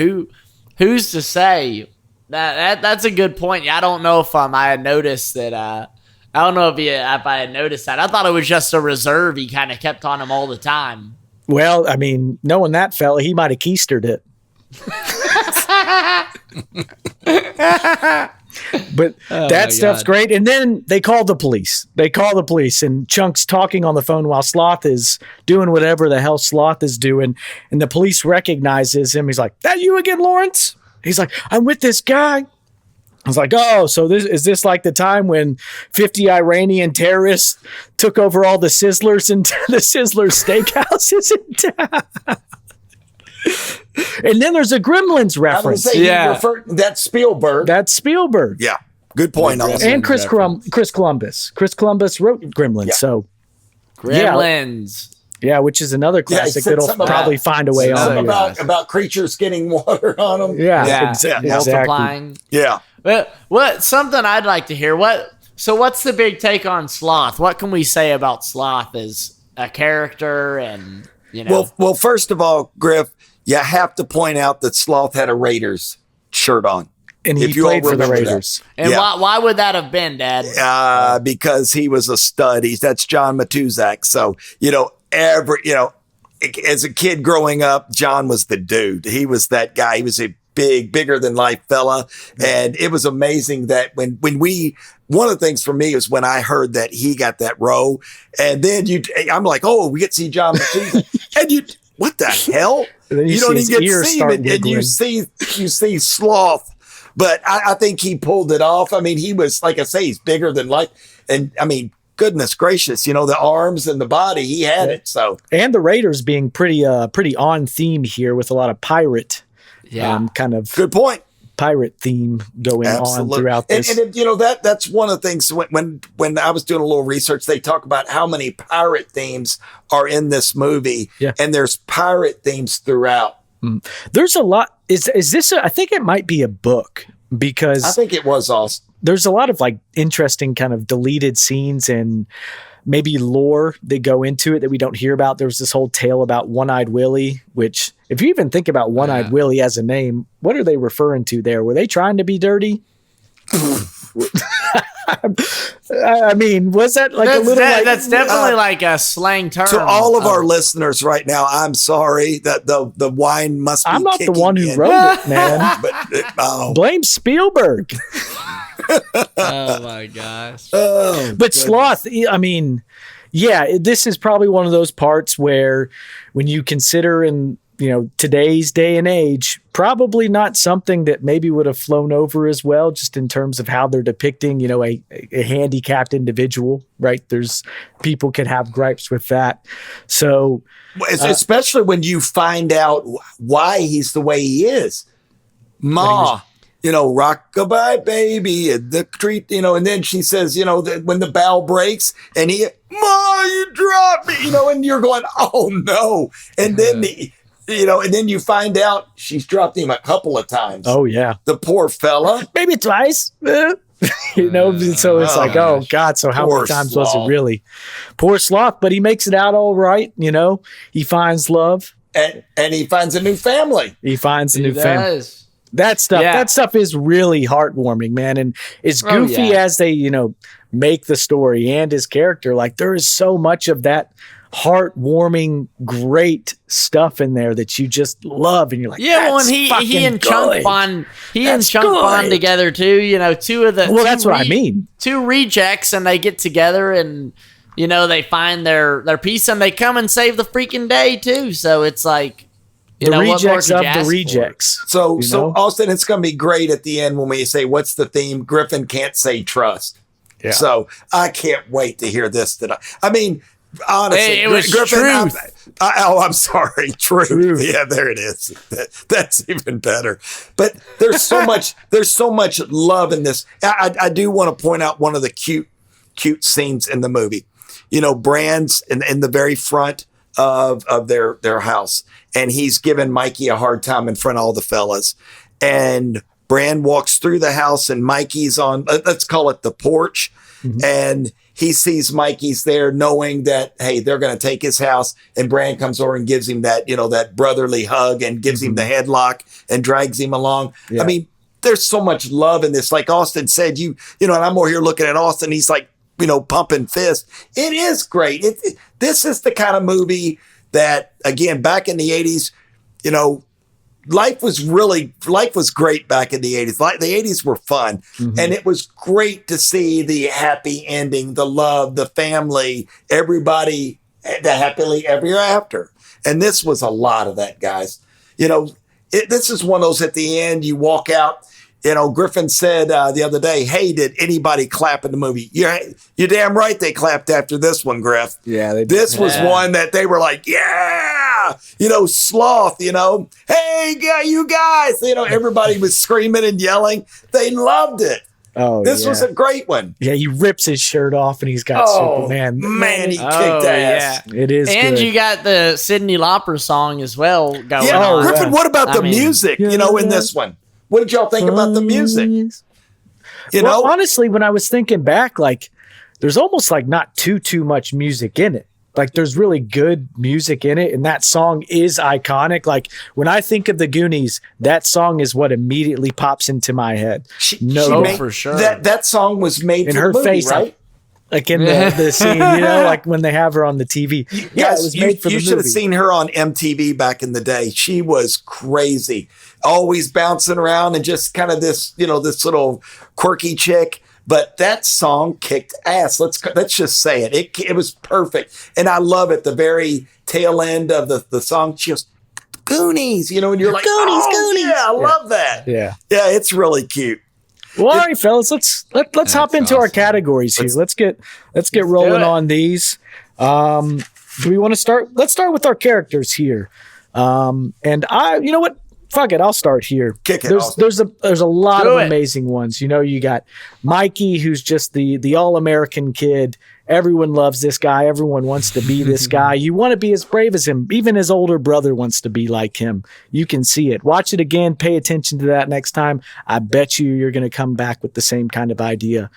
Who's to say? That's a good point. I don't know if I had noticed that. I don't know if I had noticed that. I thought it was just a reserve he kind of kept on him all the time. Well, I mean, knowing that fella, he might have keistered it. But that stuff's great. And then they call the police. And Chunk's talking on the phone while Sloth is doing whatever the hell Sloth is doing. And the police recognizes him. He's like, "That you again, Lawrence?" He's like, "I'm with this guy." I was like, "Oh, so is this like the time when 50 Iranian terrorists took over all the Sizzlers and the Sizzler steakhouses in town?" And then there's a Gremlins reference. That's Spielberg. Yeah. Good point. And Chris Columbus. Chris Columbus wrote Gremlins. Yeah. So Gremlins. Yeah, which is is classic that'll probably find a way on. About creatures getting water on them. Yeah. Exactly. Multiplying. Yeah. What something I'd like to hear. What's the big take on Sloth? What can we say about Sloth as a character? And, you know. Well, first of all, Griff, you have to point out that Sloth had a Raiders shirt on. And he played for the Raiders. And why would that have been, Dad? Because he was a stud. That's John Matuzak. So, as a kid growing up, John was the dude. He was that guy. He was a bigger than life fella. And it was amazing that when one of the things for me is when I heard that he got that role, and then I'm like, oh, we get to see John Matuzak. And what the hell? You don't even get to see him. And you see Sloth but I think he pulled it off. I mean, he was, like I say, he's bigger than life. And I mean, goodness gracious, the arms and the body, he had it. So, and the Raiders being pretty on theme here with a lot of pirate, kind of good point. Pirate theme going on throughout this. And that's one of the things when I was doing a little research, they talk about how many pirate themes are in this movie, and there's pirate themes throughout. There's a lot. Is this? I think it might be a book, because I think it was also. There's a lot of like interesting kind of deleted scenes and maybe lore that go into it that we don't hear about. There was this whole tale about One-Eyed Willie, which if you even think about One-Eyed Willie as a name, what are they referring to there? Were they trying to be dirty? I mean, was that like a little? That's definitely like a slang term. To all of our listeners right now, I'm sorry that the wine must be. I'm not the one who wrote it, man. But blame Spielberg. Oh my gosh! But Sloth, I mean, this is probably one of those parts where, when you consider in today's day and age, probably not something that maybe would have flown over as well, just in terms of how they're depicting, a handicapped individual, right? There's people can have gripes with that. So, especially when you find out why he's the way he is, Ma. Rockabye baby, and the treat, and then she says, when the bow breaks and Ma, you dropped me, and you're going, oh no. And then and then you find out she's dropped him a couple of times. Oh yeah. The poor fella. Maybe twice. So it's like, oh God, so how many times was it really? Poor Sloth, but he makes it out all right, he finds love. And he finds a new family. He finds a new family. That stuff is really heartwarming, man. And as goofy as they, make the story and his character, like there is so much of that heartwarming, great stuff in there that you just love, and you're like, when he and Chunk bond together too. Two of the that's what I mean. Two rejects, and they get together and they find their peace, and they come and save the freaking day too. So it's like. The rejects of the rejects. So Austin, it's going to be great at the end when we say, what's the theme? Griffin can't say trust. Yeah. So I can't wait to hear this tonight. I mean, honestly, it was Griffin. Truth. I'm sorry. Truth. Yeah, there it is. That's even better. But there's so much love in this. I do want to point out one of the cute scenes in the movie. Brand's in the very front of their house, and he's giving Mikey a hard time in front of all the fellas, and Brand walks through the house, and Mikey's on, let's call it the porch, and he sees Mikey's there, knowing that, hey, they're going to take his house, and Brand comes over and gives him that, that brotherly hug, and gives him the headlock and drags him along. I mean, there's so much love in this. Like Austin said, and I'm over here looking at Austin, he's like, pumping fist. It is great. This is the kind of movie that, again, back in the 80s, life was great back in the 80s. Like the 80s were fun. And it was great to see the happy ending, the love, the family, everybody, the happily ever after. And this was a lot of that, guys. This is one of those at the end, you walk out. Griffin said the other day, hey, did anybody clap in the movie? You're damn right they clapped after this one, Griff. Yeah, they did. This was one that they were like, yeah, Sloth, hey, you guys, everybody was screaming and yelling. They loved it. Oh, this was a great one. Yeah, he rips his shirt off and he's got Superman. Man, he kicked ass. Yeah. It is and good. You got the Cyndi Lauper song as well going on. Griffin, what about the music, in this one? What did y'all think about the music? Honestly, when I was thinking back, like, there's almost like not too much music in it. Like, there's really good music in it, and that song is iconic. Like, when I think of the Goonies, that song is what immediately pops into my head. For sure. That song was made in for her the movie, face, right? Like in the scene, like when they have her on the TV. Yeah, it was made for the movie. You should have seen her on MTV back in the day. She was crazy, always bouncing around and just kind of this, this little quirky chick. But that song kicked ass. Let's just say it. It was perfect, and I love it. The very tail end of the song, she goes, Goonies, and you're like, Goonies. Yeah, I love that. Yeah. Yeah, it's really cute. Well, all right, fellas, let's hop into our categories here. Let's get rolling on these. Do we want to start? Let's start with our characters here. And you know what? Fuck it, I'll start here. Kick it. There's a lot of amazing ones. You got Mikey, who's just the all-American kid. Everyone loves this guy. Everyone wants to be this guy. You want to be as brave as him. Even his older brother wants to be like him. You can see it. Watch it again. Pay attention to that next time. I bet you're going to come back with the same kind of idea.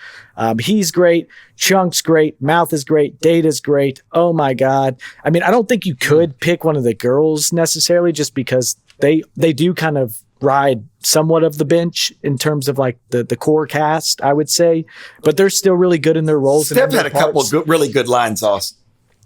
He's great. Chunk's great. Mouth is great. Data's great. Oh my God. I mean, I don't think you could pick one of the girls necessarily just because they do kind of ride somewhat of the bench in terms of like the core cast, I would say, but they're still really good in their roles. Steph had a couple of really good lines, Austin.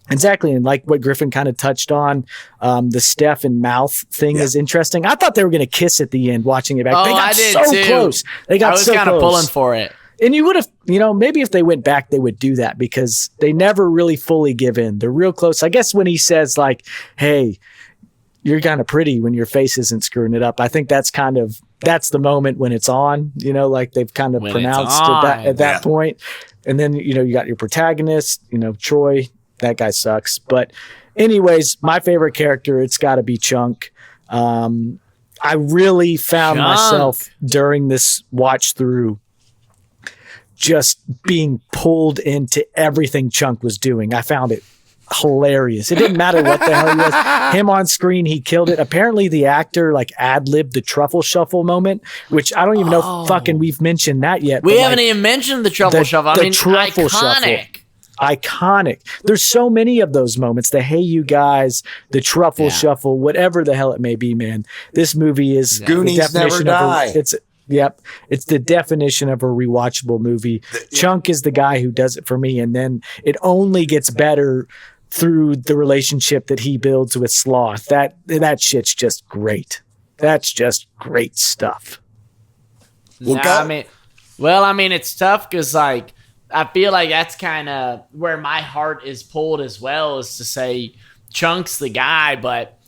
Exactly. And like what Griffin kind of touched on, the Steph and Mouth thing is interesting. I thought they were going to kiss at the end watching it back. They got so close. I was kind of pulling for it. And you would have, maybe if they went back, they would do that because they never really fully give in. They're real close. I guess when he says like, hey, you're kind of pretty when your face isn't screwing it up. I think that's the moment when it's on, like they've kind of pronounced it at that point. And then, you got your protagonist, Troy, that guy sucks. But anyways, my favorite character, it's got to be Chunk. I really found myself during this watch through just being pulled into everything Chunk was doing. I found it hilarious. It didn't matter what the hell he was. Him on screen, he killed it. Apparently the actor like ad-libbed the truffle shuffle moment, which I don't even know if fucking we've mentioned that yet. We haven't even mentioned the truffle shuffle. I mean, truffle iconic. Iconic. There's so many of those moments. The hey you guys, the truffle shuffle, whatever the hell it may be, man. This movie is Goonies never die. It's the definition of a rewatchable movie. Chunk is the guy who does it for me, and then it only gets better through the relationship that he builds with Sloth. That shit's just great. That's just great stuff. I mean, it's tough because like I feel like that's kind of where my heart is pulled as well, is to say Chunk's the guy, but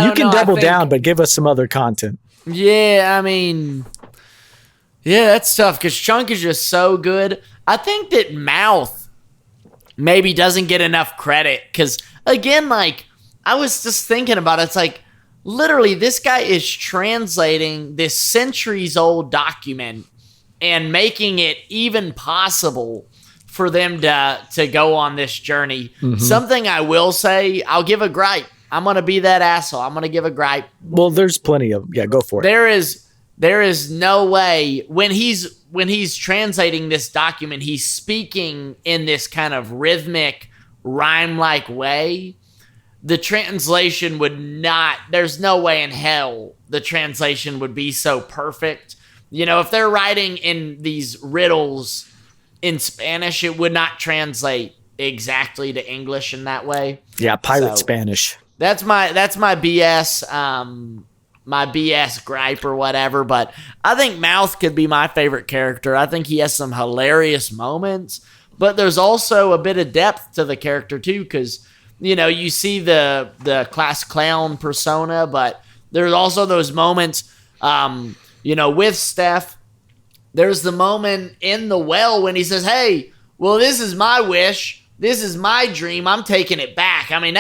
you can double down, but give us some other content. Yeah, I mean, yeah, that's tough because Chunk is just so good. I think that Mouth maybe doesn't get enough credit because, again, like, I was just thinking about it. It's like, literally, this guy is translating this centuries-old document and making it even possible for them to go on this journey. Mm-hmm. Something I will say, I'll give a gripe. I'm going to be that asshole. I'm going to give a gripe. Well, there's plenty of, go for it. There is no way when he's translating this document, he's speaking in this kind of rhythmic, rhyme-like way. The translation would not, there's no way in hell the translation would be so perfect. If they're writing in these riddles in Spanish, it would not translate exactly to English in that way. Yeah, pirate Spanish. That's my BS. My BS gripe or whatever, but I think Mouth could be my favorite character. I think he has some hilarious moments, but there's also a bit of depth to the character too, because you see the class clown persona, but there's also those moments, with Steph. There's the moment in the well when he says, "Hey, well, this is my wish, this is my dream, I'm taking it back." I mean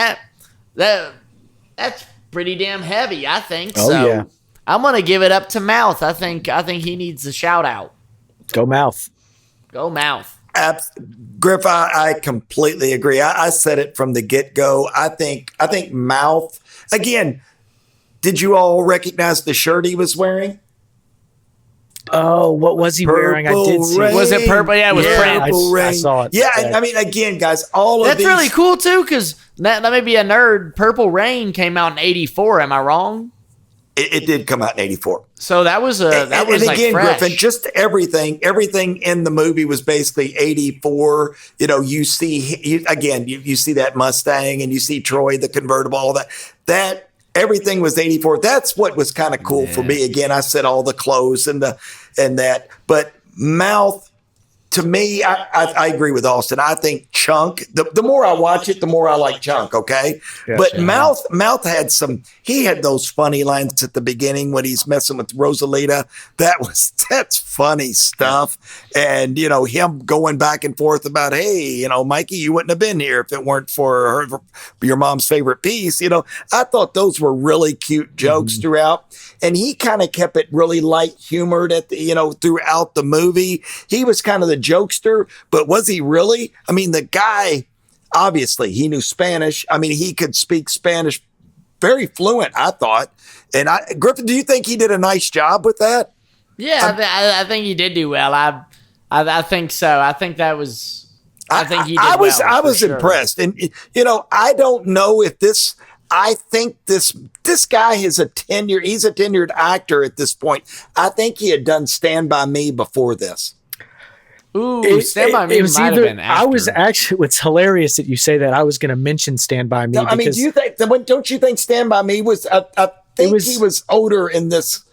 that's pretty damn heavy, I think. I'm gonna give it up to Mouth. I think he needs a shout out. Go Mouth. Go Mouth. Griff, I completely agree. I said it from the get-go. I think Mouth, again, did you all recognize the shirt he was wearing? Oh, what was he wearing? I did see. Was it purple? Yeah, it was Purple Rain. I saw it. Yeah, I mean, again, guys, that's really cool too, because that may be a nerd. Purple Rain came out in '84. Am I wrong? It did come out in '84. So that was again, fresh. Griffin, just everything in the movie was basically '84. You see you see that Mustang and you see Troy the convertible, all that. Everything was '84. That's what was kind of cool for me. Again, I said all the clothes and that, but Mouth to me, I agree with Austin. I think Chunk, the more I watch it, the more I like Chunk, okay? Yeah, but Mouth had he had those funny lines at the beginning when he's messing with Rosalita. That's funny stuff. And, him going back and forth about, hey, Mikey, you wouldn't have been here if it weren't for your mom's favorite piece. I thought those were really cute jokes throughout. And he kind of kept it really light humored throughout the movie. He was kind of the jokester, but was he really? I mean, the guy, obviously, he knew Spanish. I mean, he could speak Spanish very fluent, I thought. And Griffin, do you think he did a nice job with that? Yeah, I think he did do well. I think so. I think that was. I think he did I was sure. impressed, and I don't know if this. I think this guy is he's a tenured actor at this point. I think he had done Stand By Me before this. Ooh, Stand By Me might have been after. I was actually, it's hilarious that you say that. I was going to mention Stand By Me. No, I mean, don't you think Stand By Me was, I think he was older in this.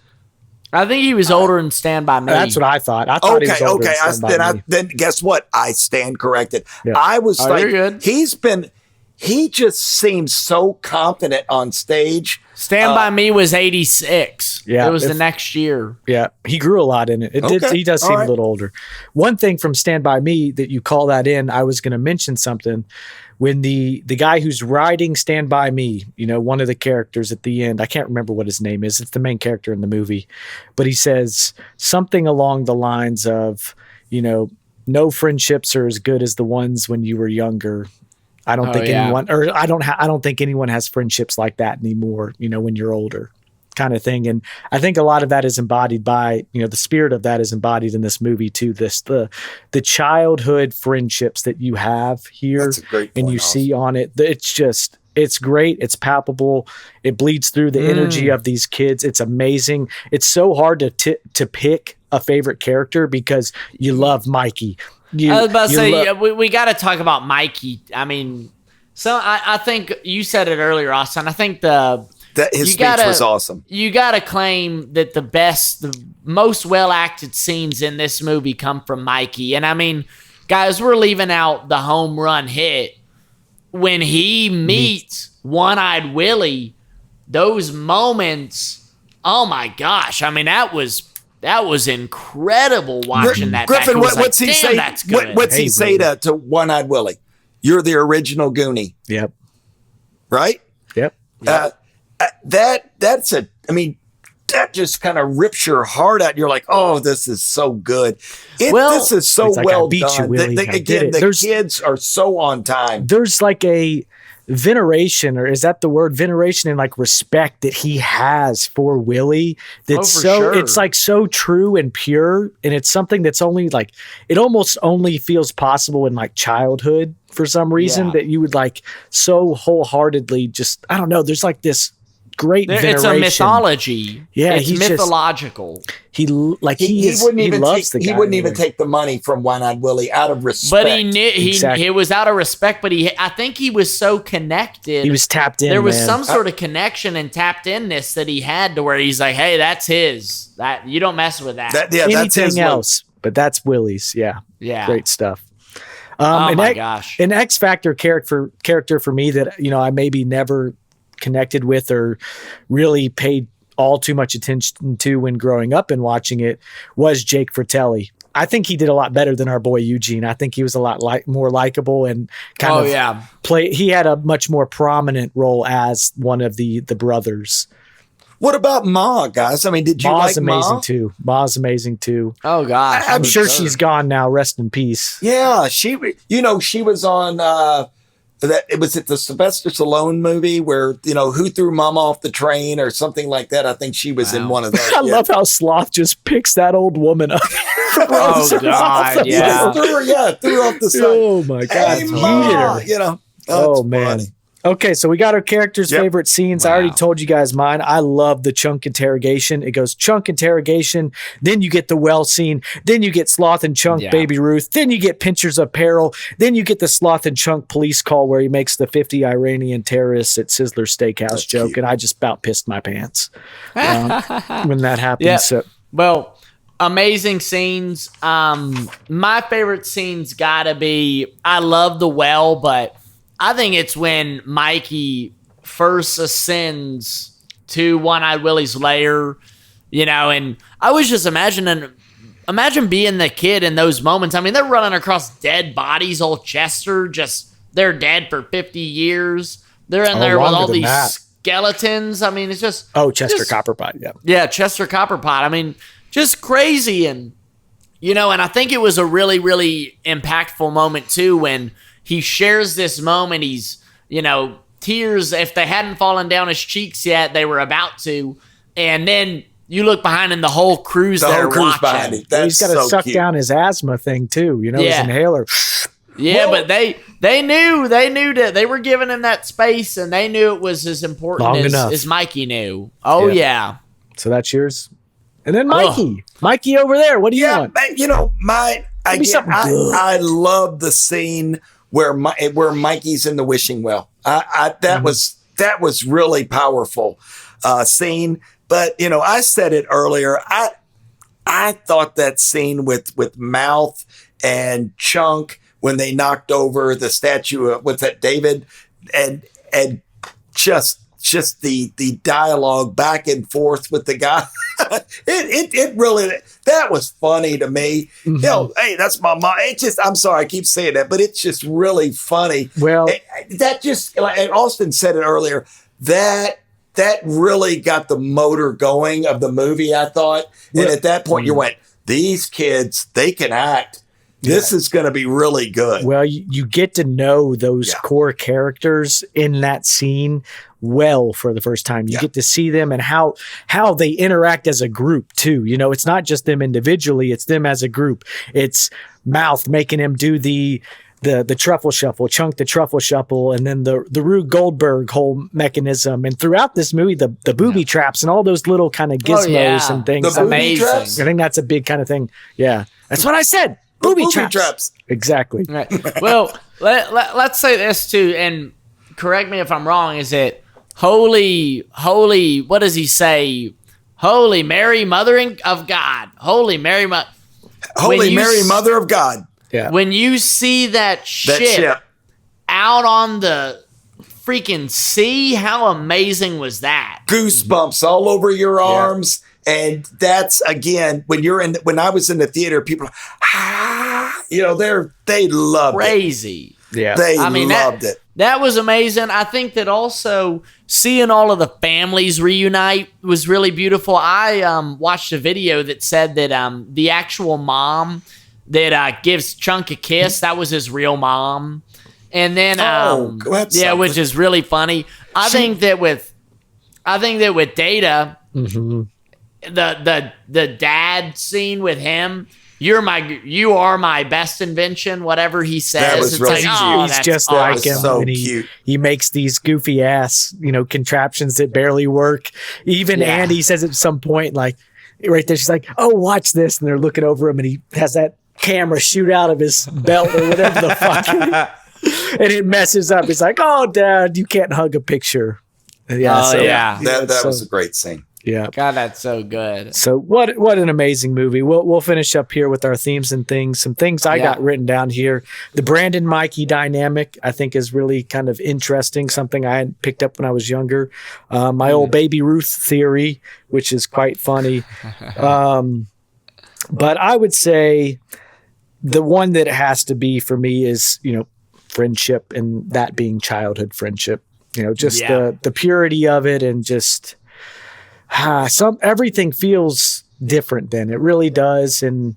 I think he was older in Stand By Me. That's what I thought. I thought he was older in Stand By Me. Then guess what? I stand corrected. Yeah. I was you're good. He just seems so confident on stage. Stand By Me was 86. Yeah, it was the next year. Yeah, he grew a lot in it. He does seem a little older. One thing from Stand By Me that you call that in, I was going to mention something. When the guy who's riding Stand By Me, one of the characters at the end, I can't remember what his name is. It's the main character in the movie. But he says something along the lines of, no friendships are as good as the ones when you were younger. I don't think anyone, or I don't think anyone has friendships like that anymore, when you're older, kind of thing. And I think a lot of that is embodied by, the spirit of that is embodied in this movie too. The childhood friendships that you have here. That's a great point, and you see on it. It's great. It's palpable. It bleeds through the energy of these kids. It's amazing. It's so hard to pick a favorite character because you love Mikey. I was about to say, we got to talk about Mikey. I mean, I think you said it earlier, Austin. I think his speech was awesome. You got to claim that the most well-acted scenes in this movie come from Mikey. And I mean, guys, we're leaving out the home run hit. When he meets One-Eyed Willie, those moments, oh my gosh. I mean, that was incredible watching that. Griffin, what's he say? What's he say to One-Eyed Willie? You're the original Goonie. Yep. Right? Yep. That just kind of rips your heart out. You're like, oh, this is so good. This is so well done. The kids are so on time. There's like a veneration, or is that the word, veneration, and like respect that he has for Willie. It's like so true and pure, and it's something that's only like, it almost only feels possible in like childhood for some reason, that you would like so wholeheartedly just, I don't know, there's like this great veneration. It's a mythology. Yeah, it's mythological. He wouldn't even take the money from One-Eyed Willie out of respect. But he knew he was out of respect. But I think he was so connected. He was tapped in. There was some sort of connection and tapped inness that he had to where he's like, "Hey, that's his. That you don't mess with that. Anything else, but that's Willie's. Yeah, great stuff." Oh my gosh, an X Factor character for me that I maybe never connected with or really paid all too much attention to when growing up and watching it was Jake Fratelli. I think he did a lot better than our boy Eugene. I think he was a lot more likable and he had a much more prominent role as one of the brothers. What about Ma, guys? I mean, did you like Ma? Ma's amazing too. Oh gosh, I'm sure she's gone now. Rest in peace. Yeah, she was on it was the Sylvester Stallone movie where, Who Threw Mama Off the Train or something like that. I think she was in one of those. I love how Sloth just picks that old woman up. Oh, God. Yeah. Threw her off the side. Oh, my God. Hey, Ma, oh, man. Funny. Okay, so we got our characters' favorite scenes. Wow. I already told you guys mine. I love the Chunk interrogation. It goes Chunk interrogation, then you get the well scene, then you get Sloth and Chunk Baby Ruth, then you get Pinchers of Peril, then you get the Sloth and Chunk police call where he makes the 50 Iranian terrorists at Sizzler Steakhouse joke, and I just about pissed my pants when that happened. Yeah. So. Well, Amazing scenes. My favorite scene's gotta be, I love the well, but I think it's when Mikey first ascends to One-Eyed Willie's lair, and I was just imagine being the kid in those moments. I mean, they're running across dead bodies. Old Chester, they're dead for 50 years. They're in there with all these skeletons. I mean, it's just... Oh, Chester Copperpot, yeah. Yeah, Chester Copperpot. I mean, just crazy. And, and I think it was a really, really impactful moment, too, when he shares this moment. He's, tears, if they hadn't fallen down his cheeks yet, they were about to. And then... you look behind and the whole crew's there watching. Behind it. He's got to suck down his asthma thing too, his inhaler. Yeah, but they knew that they were giving him that space, and they knew it was as important as Mikey knew. Oh yeah. So that's yours. And then Mikey over there. What do you want? I love the scene where Mikey's in the wishing well. That was really powerful scene. But, I said it earlier. I thought that scene with Mouth and Chunk when they knocked over the statue of, what's that, David? And just the dialogue back and forth with the guy. it really, that was funny to me. Mm-hmm. Hey, that's my mom. I'm sorry, I keep saying that, but it's just really funny. Well, that just, like Austin said it earlier, that really got the motor going of the movie, I thought. And at that point, you went, these kids, they can act. This is going to be really good. Well, you get to know those core characters in that scene well for the first time. You get to see them and how they interact as a group, too. It's not just them individually. It's them as a group. It's Mouth making him do the truffle shuffle, Chunk the truffle shuffle, and then the Rube Goldberg whole mechanism. And throughout this movie, the booby traps and all those little kind of gizmos and things. The booby traps? I think that's a big kind of thing. Yeah. That's what I said. Booby traps. Exactly. Right. Well, let's say this too, and correct me if I'm wrong, is it holy, what does he say? Holy Mary, Mother of God. Holy Mary, Mother of God. Yeah. When you see that ship out on the freaking sea, how amazing was that? Goosebumps all over your arms. And that's, again, when I was in the theater, people, they loved crazy. it. Yeah. They loved it. That was amazing. I think that also seeing all of the families reunite was really beautiful. I watched a video that said that the actual mom that gives Chunk a kiss, that was his real mom. And then which is really funny. I think that with Data, the dad scene with him, you are my best invention, whatever he says. That was really cute. He's just awesome. like him. So and cute. He makes these goofy ass, contraptions that barely work. Even Andy says at some point, like right there, she's like, "Oh, watch this," and they're looking over him, and he has that camera shoot out of his belt or whatever the fuck, and it messes up. He's like, "Oh, Dad, you can't hug a picture." That was a great scene. Yeah. God, that's so good. So what an amazing movie. We'll finish up here with our themes and things. Some things I got written down here. The Brandon Mikey dynamic, I think, is really kind of interesting. Something I had picked up when I was younger. My old Baby Ruth theory, which is quite funny. But I would say the one that has to be for me is, friendship, and that being childhood friendship. The purity of it, and just everything feels different then. It really does. And,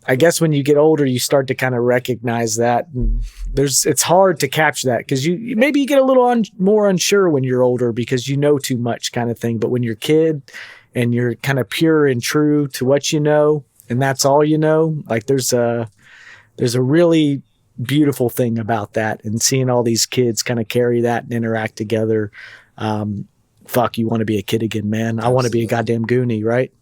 I guess when you get older, you start to kind of recognize that. And it's hard to capture that because you get a little more unsure when you're older because you know too much kind of thing. But when you're a kid and you're kind of pure and true to what you know, and that's all you know, like there's a really beautiful thing about that, and seeing all these kids kind of carry that and interact together. You want to be a kid again, man. I want to be a goddamn Goonie, right?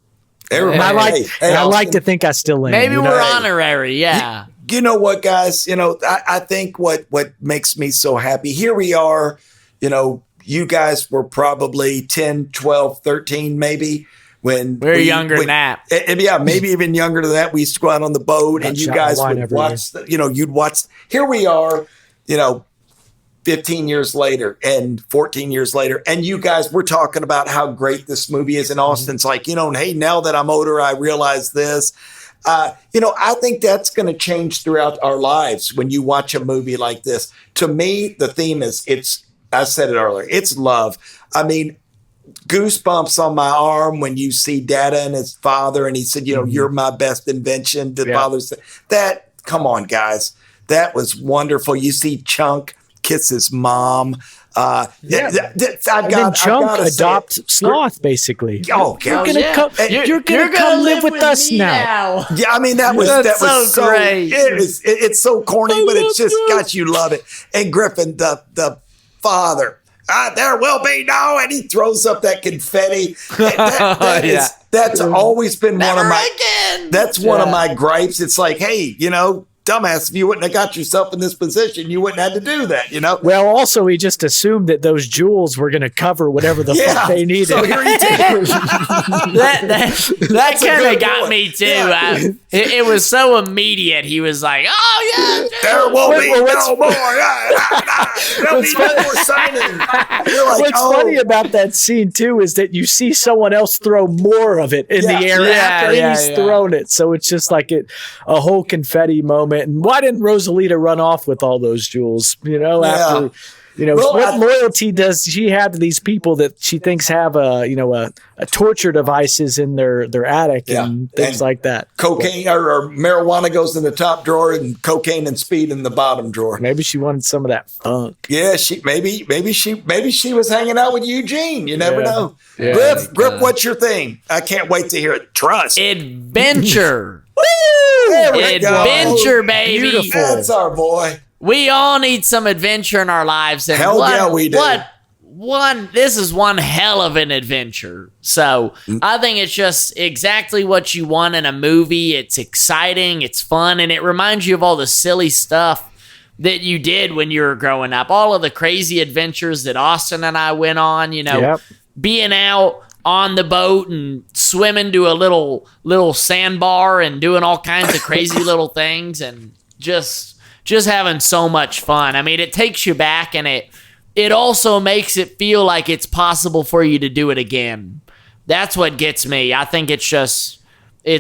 I like to think I still am. Maybe we're honorary, yeah. You know what, guys? I think what makes me so happy, here we are, you guys were probably 10, 12, 13 maybe when we're younger than that. Yeah, maybe even younger than that. We used to go out on the boat, and you guys would watch. You'd watch. Here we are, 15 years later and 14 years later, and you guys were talking about how great this movie is, and Austin's like, hey, now that I'm older, I realize this. I think that's going to change throughout our lives when you watch a movie like this. To me, the theme is, I said it earlier, it's love. I mean, goosebumps on my arm when you see Dada and his father, and he said, you're my best invention. The father said that. Come on, guys. That was wonderful. You see Chunk kiss his mom. Chunk adopt Sloth, basically. Oh, God. You're gonna come live with us now. Yeah, I mean, that was so great. It's so corny, but it's just, gosh, you love it. And Griffin, the father, there will be no, and he throws up that confetti. That's always been one of my gripes. It's like, hey, dumbass, if you wouldn't have got yourself in this position, you wouldn't have to do that, Well, also, he just assumed that those jewels were going to cover whatever the fuck they needed. So here he that kind of got me, too. Yeah. It was so immediate. He was like, oh, yeah. There will be no more. There'll be no more signing. What's funny about that scene, too, is that you see someone else throw more of it in the air after he's thrown it. So it's just like a whole confetti moment. And why didn't Rosalita run off with all those jewels? After what loyalty does she have to these people that she thinks have a torture devices in their attic and things like that? Cocaine or marijuana goes in the top drawer, and cocaine and speed in the bottom drawer. Maybe she wanted some of that funk. Yeah, maybe she was hanging out with Eugene. You never know. Yeah. Griff, what's your thing? I can't wait to hear it. Trust. Adventure. Woo! Adventure, baby. Beautiful. That's our boy. We all need some adventure in our lives. And we do. This is one hell of an adventure. So I think it's just exactly what you want in a movie. It's exciting, it's fun, and it reminds you of all the silly stuff that you did when you were growing up. All of the crazy adventures that Austin and I went on, being out on the boat and swimming to a little sandbar and doing all kinds of crazy little things, and just having so much fun. I mean, it takes you back, and it also makes it feel like it's possible for you to do it again. That's what gets me. I think it's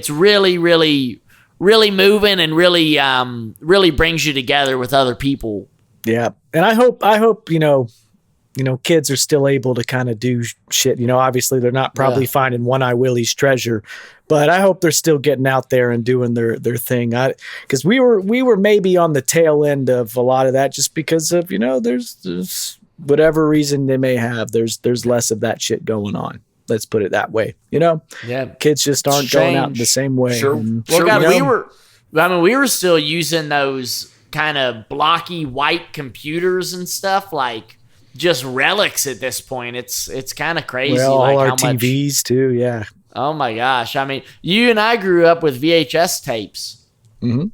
really, really, really moving, and really brings you together with other people. Yeah. And I hope kids are still able to kind of do shit. Obviously they're not probably finding One Eye Willie's treasure, but I hope they're still getting out there and doing their thing. Because we were maybe on the tail end of a lot of that, just because of, there's whatever reason they may have, there's less of that shit going on. Let's put it that way. Kids just aren't going out the same way. Sure. We were still using those kind of blocky white computers and stuff, like just relics at this point. It's kind of crazy. Well, all our TVs too. Yeah. Oh my gosh. I mean, you and I grew up with VHS tapes. Mm-hmm.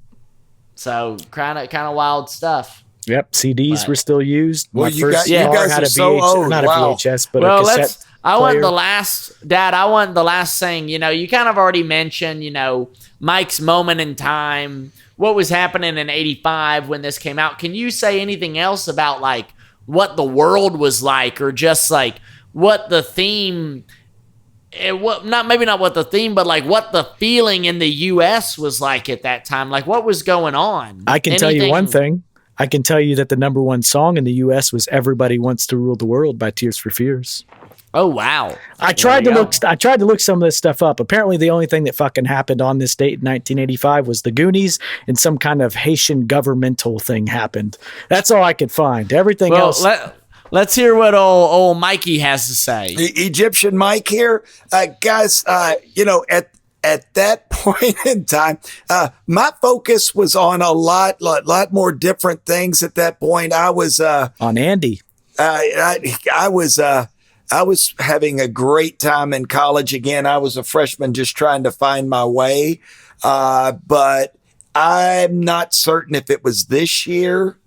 So kind of wild stuff. Yep. CDs were still used. Well, you guys are so old. Not a VHS, but a cassette. I want the last thing, you kind of already mentioned, Mike's moment in time, what was happening in 85 when this came out. Can you say anything else about like what the world was like, or just like what the theme, maybe not what the theme, but like what the feeling in the U.S. was like at that time? Like what was going on? I can tell you one thing. I can tell you that the number one song in the U.S. was "Everybody Wants to Rule the World" by Tears for Fears. Oh wow! I tried to look some of this stuff up. Apparently, the only thing that fucking happened on this date in 1985 was the Goonies, and some kind of Haitian governmental thing happened. That's all I could find. Everything else. Let's hear what old Mikey has to say. Egyptian Mike here, guys. At that point in time, my focus was on a lot more different things. At that point, I was on Andy. I was having a great time in college. Again, I was a freshman just trying to find my way. But I'm not certain if it was this year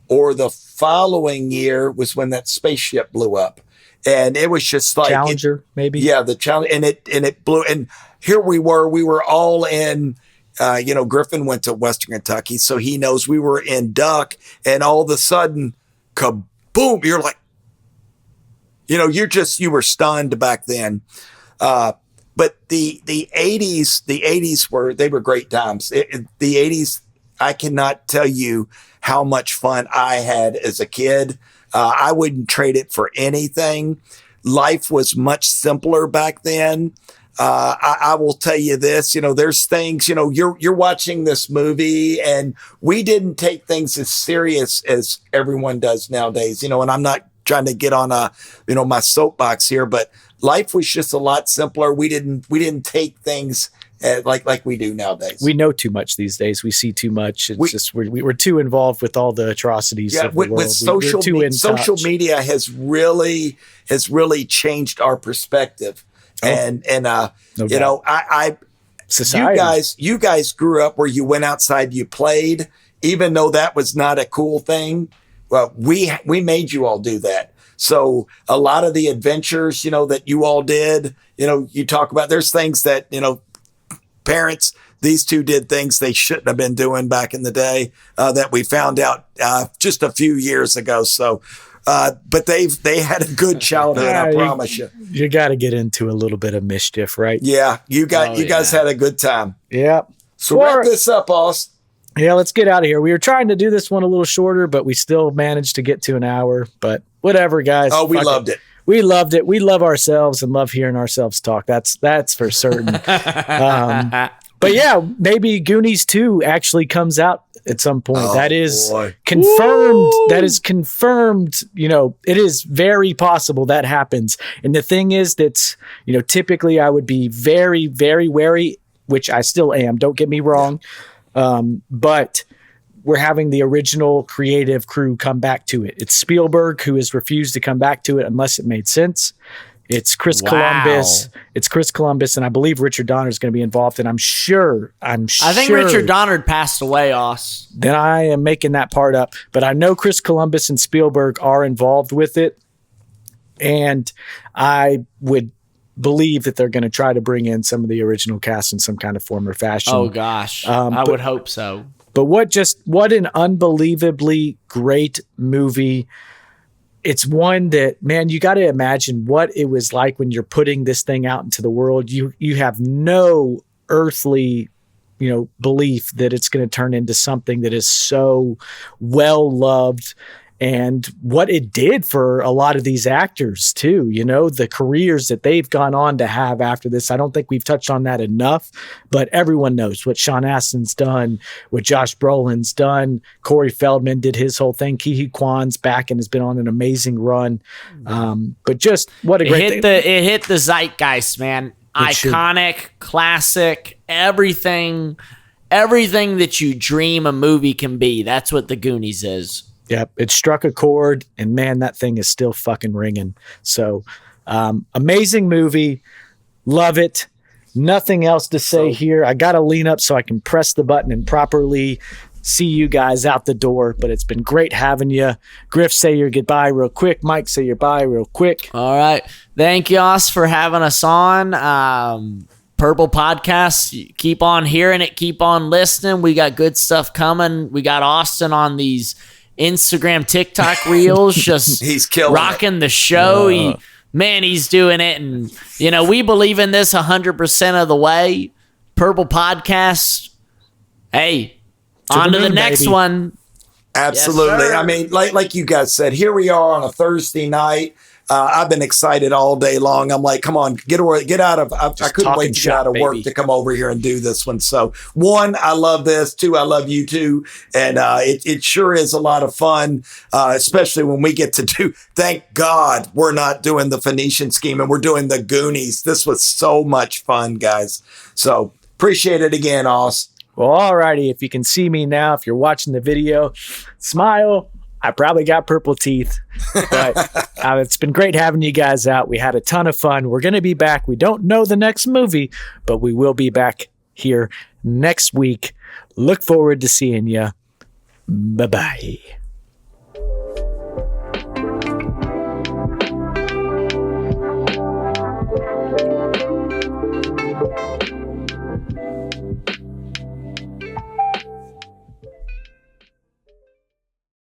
or the following year was when that spaceship blew up. And it was just like Challenger, maybe. Yeah, the challenge, and it blew. And here we were all in. Griffin went to Western Kentucky, so he knows we were in Duck, and all of a sudden, kaboom! You're like, you were stunned back then. But the 80s were great times. The 80s, I cannot tell you how much fun I had as a kid. I wouldn't trade it for anything. Life was much simpler back then. I will tell you this, there's things, you're watching this movie, and we didn't take things as serious as everyone does nowadays, and I'm not trying to get on my soapbox here, but life was just a lot simpler. We didn't take things like we do nowadays. We know too much these days. We see too much. It's we're too involved with all the atrocities of the world. With social media has really changed our perspective. Society. You guys grew up where you went outside, you played, even though that was not a cool thing. Well, we made you all do that. So a lot of the adventures, that you all did, you talk about, there's things that, parents, these two did things they shouldn't have been doing back in the day, that we found out, just a few years ago. So, but they had a good childhood, I promise you. You got to get into a little bit of mischief, right? Yeah, you guys had a good time. Yeah. So wrap this up, Austin. Yeah, let's get out of here. We were trying to do this one a little shorter, but we still managed to get to an hour. But whatever, guys. Oh, we loved it. We loved it. We love ourselves and love hearing ourselves talk. That's for certain. But yeah, maybe Goonies 2 actually comes out at some point. That is confirmed. Woo! That is confirmed. It is very possible that happens. And the thing is that's, typically I would be very, very wary, which I still am. Don't get me wrong. But we're having the original creative crew come back to it. It's Spielberg, who has refused to come back to it unless it made sense. It's Chris Columbus. It's Chris Columbus, and I believe Richard Donner is going to be involved. And I'm sure. I think Richard Donner passed away, Oss. Then I am making that part up. But I know Chris Columbus and Spielberg are involved with it, and I would believe that they're going to try to bring in some of the original cast in some kind of form or fashion. Oh gosh, I would hope so. But what an unbelievably great movie. It's one that, man, you got to imagine what it was like when you're putting this thing out into the world. You have no earthly, belief that it's going to turn into something that is so well loved. And what it did for a lot of these actors too, the careers that they've gone on to have after this. I don't think we've touched on that enough, but everyone knows what Sean Astin's done, what Josh Brolin's done. Corey Feldman did his whole thing. Ke Huy Quan's back and has been on an amazing run. But just what a great thing. It hit the zeitgeist, man. Iconic, classic, everything that you dream a movie can be. That's what the Goonies is. Yep, it struck a chord, and man, that thing is still fucking ringing. So, amazing movie. Love it. Nothing else to say here. I got to lean up so I can press the button and properly see you guys out the door, but it's been great having you. Griff, say your goodbye real quick. Mike, say your bye real quick. All right. Thank you, Oss, for having us on. Purple Podcast. Keep on hearing it. Keep on listening. We got good stuff coming. We got Austin on these Instagram, TikTok reels, just he's killing rocking the show. He's doing it. And, we believe in this 100% of the way. Purple Podcast. Hey, on to the next one. Absolutely. Yes, I mean, like you guys said, here we are on a Thursday night. I've been excited all day long. I'm like, come on, get out of. I couldn't wait to get out of work to come over here and do this one. So, one, I love this. Two, I love you too, and it sure is a lot of fun, especially when we get to do. Thank God we're not doing the Phoenician Scheme and we're doing the Goonies. This was so much fun, guys. So appreciate it again, Oss. Well, all righty. If you can see me now, if you're watching the video, smile. I probably got purple teeth, but it's been great having you guys out. We had a ton of fun. We're going to be back. We don't know the next movie, but we will be back here next week. Look forward to seeing you. Bye-bye.